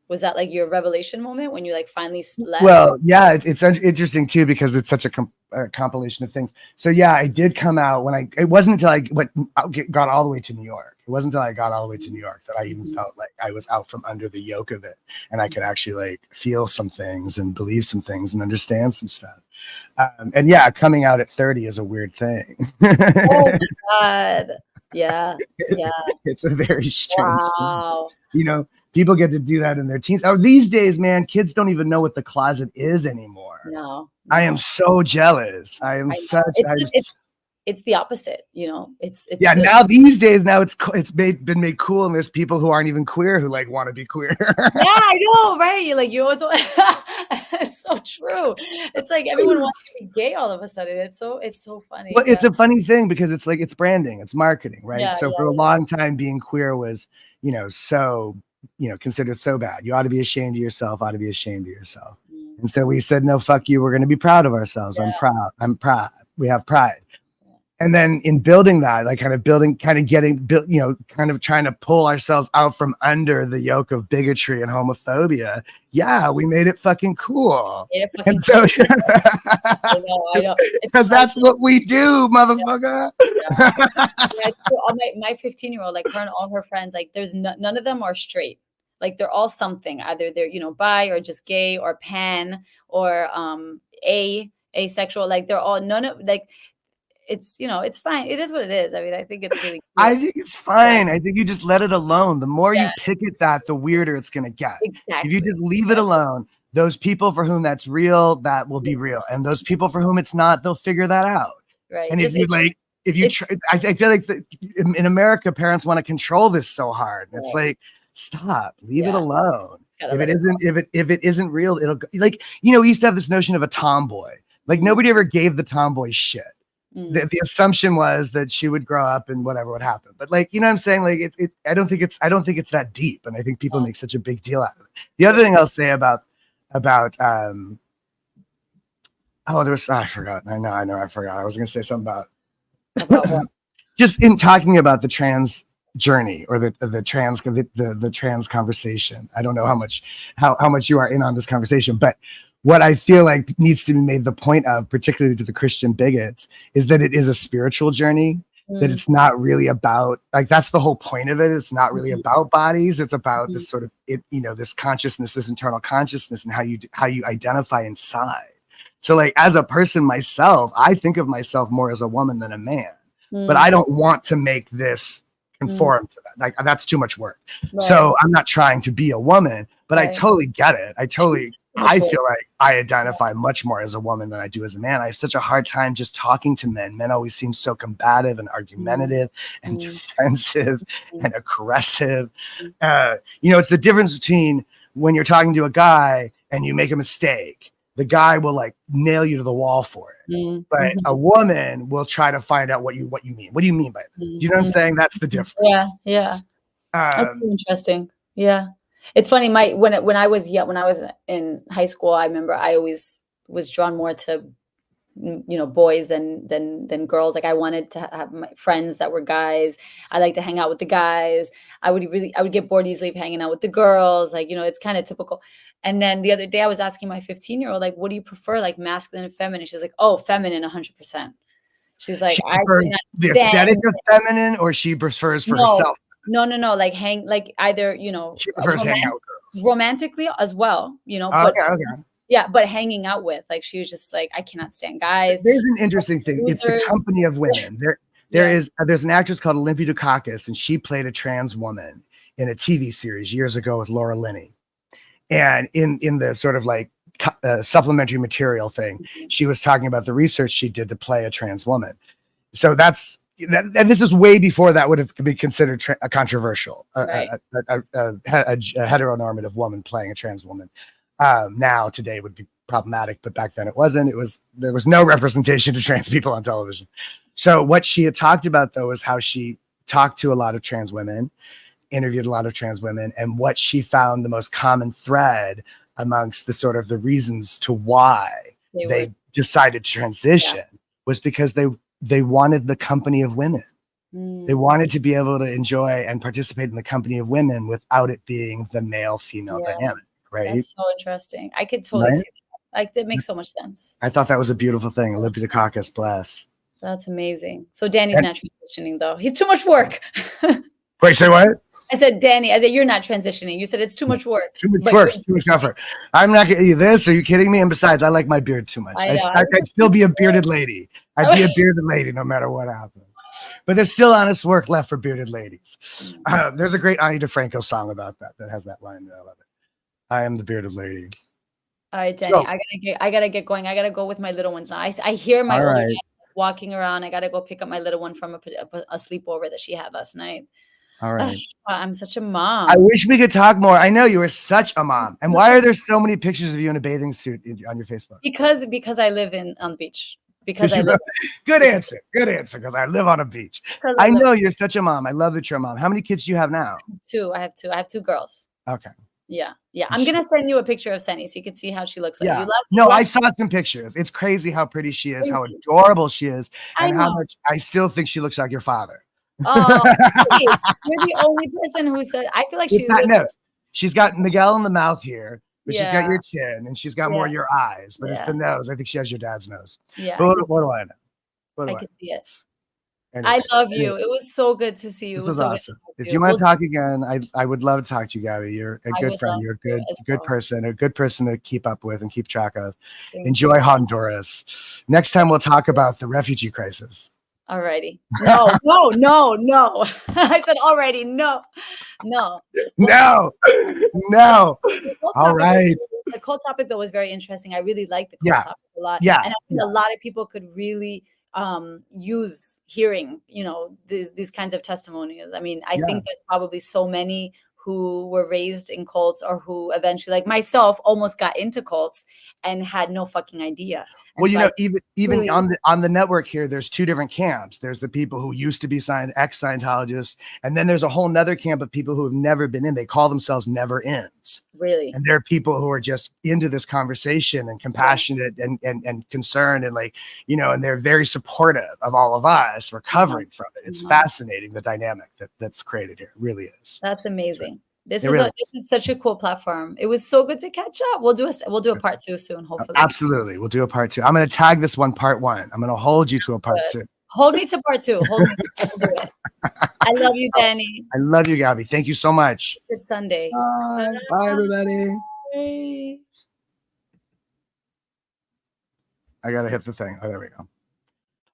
Was that like your revelation moment when you like finally left? Well, yeah, it's interesting too because it's such a compilation of things. So yeah, I did come out when it wasn't until got all the way to New York. It wasn't until I got all the way to New York that I even felt like I was out from under the yoke of it, and I could actually like feel some things and believe some things and understand some stuff. And yeah, coming out at 30 is a weird thing. Oh my god. Yeah. Yeah. It's a very strange thing. Wow. People get to do that in their teens. Oh, these days, man, kids don't even know what the closet is anymore. No, I am no. so jealous. I am I know. such. It's the opposite, it's Yeah. the Now these days, now been made cool, and there's people who aren't even queer who like want to be queer. yeah, I know, right? You also it's so true. It's like everyone wants to be gay all of a sudden. It's so funny. Well, Yeah. it's a funny thing because it's like it's branding, it's marketing, right? Yeah, So for a yeah, long time, being queer was, so considered so bad. You ought to be ashamed of yourself. Ought to be ashamed of yourself. yeah. Mm, And so we said, no, fuck you. We're going to be proud of ourselves. I'm yeah, proud. I'm proud. We have pride. yeah. And then in building that, like kind of building, kind of getting built, kind of trying to pull ourselves out from under the yoke of bigotry and homophobia. Yeah, we made it fucking cool. Yeah, fucking And so, I know. It's because like, that's what we do, yeah, motherfucker. yeah. Yeah, it's true. All my 15-year-old, like her and all her friends, like there's none of them are straight. Like they're all something. Either they're, bi or just gay or pan or asexual. Like they're all none of like it's fine. It is what it is. I mean, I think it's really I cute. think it's Yeah, fine. I think you just let it alone. The more yeah, you pick at that, the weirder it's going to get. If you exactly. just leave it alone, those people for whom that's real, that will be real. And those people for whom it's not, they'll figure that out. Right. And if Just you like, if you it's try, I feel like in America, parents want to control this so hard. And it's right. like, stop, leave it Yeah. alone. Just gotta If it let it isn't, if it isn't real, it'll go. Like, we used to have this notion of a tomboy. Like Mm, nobody ever gave the tomboy shit. mm, The assumption was that she would grow up and whatever would happen. But like, what I'm saying? Like I don't think it's that deep. And I think people no, make such a big deal out of it. The yeah. other thing I'll say about I forgot. I forgot. I was gonna say something about About what? just in talking about the trans journey or the trans conversation. I don't know how much you are in on this conversation, but what I feel like needs to be made the point of, particularly to the Christian bigots, is that it is a spiritual journey, that Mm, it's not really about, like, that's the whole point of it. It's not really mhm, about bodies. It's about mhm. this sort of this consciousness, this internal consciousness, and how you identify inside. So like as a person myself, I think of myself more as a woman than a man, but Mm, I don't want to make this mm, conform to that. Like that's too much work. right, So I'm not trying to be a woman, but I right. totally get it. Too much I work. feel like I identify much more as a woman than I do as a man. I have such a hard time just talking to men. Men always seem so combative and Mm, argumentative and mm, defensive mm, and aggressive. mm. It's the difference between when you're talking to a guy and you make a mistake, the guy will like nail you to the wall for it. Mm, But a mhm, woman will try to find out what you mean. What do you mean by that? mm, You know what I'm mm. saying? That's the Yeah, difference. yeah. That's so Um, interesting. Yeah. It's funny, when I was when I was in high school, I remember I always was drawn more to boys than girls. Like I wanted to have my friends that were guys. I like to hang out with the guys. I would get bored easily of hanging out with the girls. Like, it's kind of typical. And then the other day I was asking my 15-year-old, like, what do you prefer, like masculine and feminine? She's like, oh, feminine 100%. She's like, She I prefers cannot the aesthetic stand. of feminine, or she prefers for No, herself. no, like like either, She prefers hanging out with girls. romantically as well, but Okay, okay. yeah, but hanging out with, like, she was just like, I cannot stand guys, There's an interesting thing. It's the losers. company of women. Yeah. There's an actress called Olympia Dukakis, and she played a trans woman in a TV series years ago with Laura Linney. And in the sort of like supplementary material thing, she was talking about the research she did to play a trans woman. So and this is way before that would have been considered a controversial, Right. a heteronormative woman playing a trans woman. Now today would be problematic, but back then it wasn't. There was no representation to trans people on television. So what she had talked about though is how she talked to a lot of trans women, interviewed a lot of trans women, and what she found the most common thread amongst the sort of the reasons to why they decided to transition was because they wanted the company of women. They wanted to be able to enjoy and participate in the company of women without it being the male-female dynamic, right? That's so interesting. I could totally see that. Like, that makes so much sense. I thought that was a beautiful thing. Olympia Dukakis, bless. That's amazing. So Danny's not transitioning though. He's too much work. Wait, say what? I said, Danny, you're not transitioning. You said it's too much work. Too much work, too much effort. I'm not getting you this. Are you kidding me? And besides, I like my beard too much. I'd still be a bearded lady. I'd be a bearded lady no matter what happened. But there's still honest work left for bearded ladies. There's a great Ani DeFranco song about that has that line. I love it. I am the bearded lady. All right, Danny, I gotta get going. I gotta go with my little ones now. I hear my older walking around. I gotta go pick up my little one from a sleepover that she had last night. All right. I'm such a mom. I wish we could talk more. I know you are such a mom. And why are there so many pictures of you in a bathing suit on your Facebook? Because I live on the beach. Because I live. Good answer. Good answer. Because I live on a beach. I know you're such a mom. I love that you're a mom. How many kids do you have now? Two. I have two. I have two girls. Okay. Yeah. I'm gonna send you a picture of Sunny so you can see how she looks like. Yeah. I saw some pictures. It's crazy how pretty she is, how adorable she is, and how much I still think she looks like your father. Oh, you're the only person who said. I feel like she's that nose. She's got Miguel in the mouth here, but she's got your chin and she's got more of your eyes. But it's the nose. I think she has your dad's nose. Yeah. But what do I know? I can see it. Anyway, I love you. It was so good to see you. This was awesome. If you want to talk again, I would love to talk to you, Gabby. You're a good friend. You're a good person to keep up with and keep track of. Enjoy Honduras. Next time we'll talk about the refugee crisis. Alrighty. No. I said already. No. All right. The cold topic though was very interesting. I really liked the cold topic a lot. Yeah. And I think a lot of people could really use hearing, these kinds of testimonials. I mean, I think there's probably so many who were raised in cults or who eventually, like myself, almost got into cults and had no fucking idea. Well, so even on the network here, there's two different camps. There's the people who used to be ex-Scientologists, and then there's a whole nother camp of people who have never been in. They call themselves never ins. Really? And there are people who are just into this conversation and compassionate and concerned and and they're very supportive of all of us recovering from it. It's fascinating, the dynamic that's created here. It really is. That's amazing. This is such a cool platform. It was so good to catch up. We'll do a part 2 soon, hopefully. Absolutely. We'll do a part 2. I'm going to tag this one part 1. I'm going to hold you to a part 2. Hold me to part 2. Hold me. We'll do it. I love you, Danny. I love you, Gabby. Thank you so much. Good Sunday. Bye. Bye, everybody. Bye. I got to hit the thing. Oh, there we go.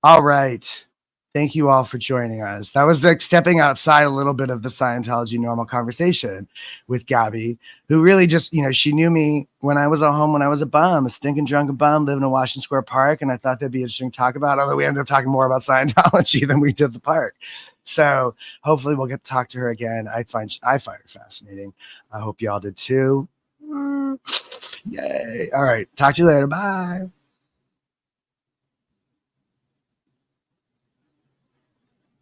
All right. Thank you all for joining us. That was like stepping outside a little bit of the Scientology normal conversation with Gabby, who really just, she knew me when I was at home, when I was a bum, a stinking drunken bum living in Washington Square Park. And I thought that'd be interesting to talk about, although we ended up talking more about Scientology than we did the park. So hopefully we'll get to talk to her again. I find her fascinating. I hope y'all did too. Yay. All right. Talk to you later. Bye.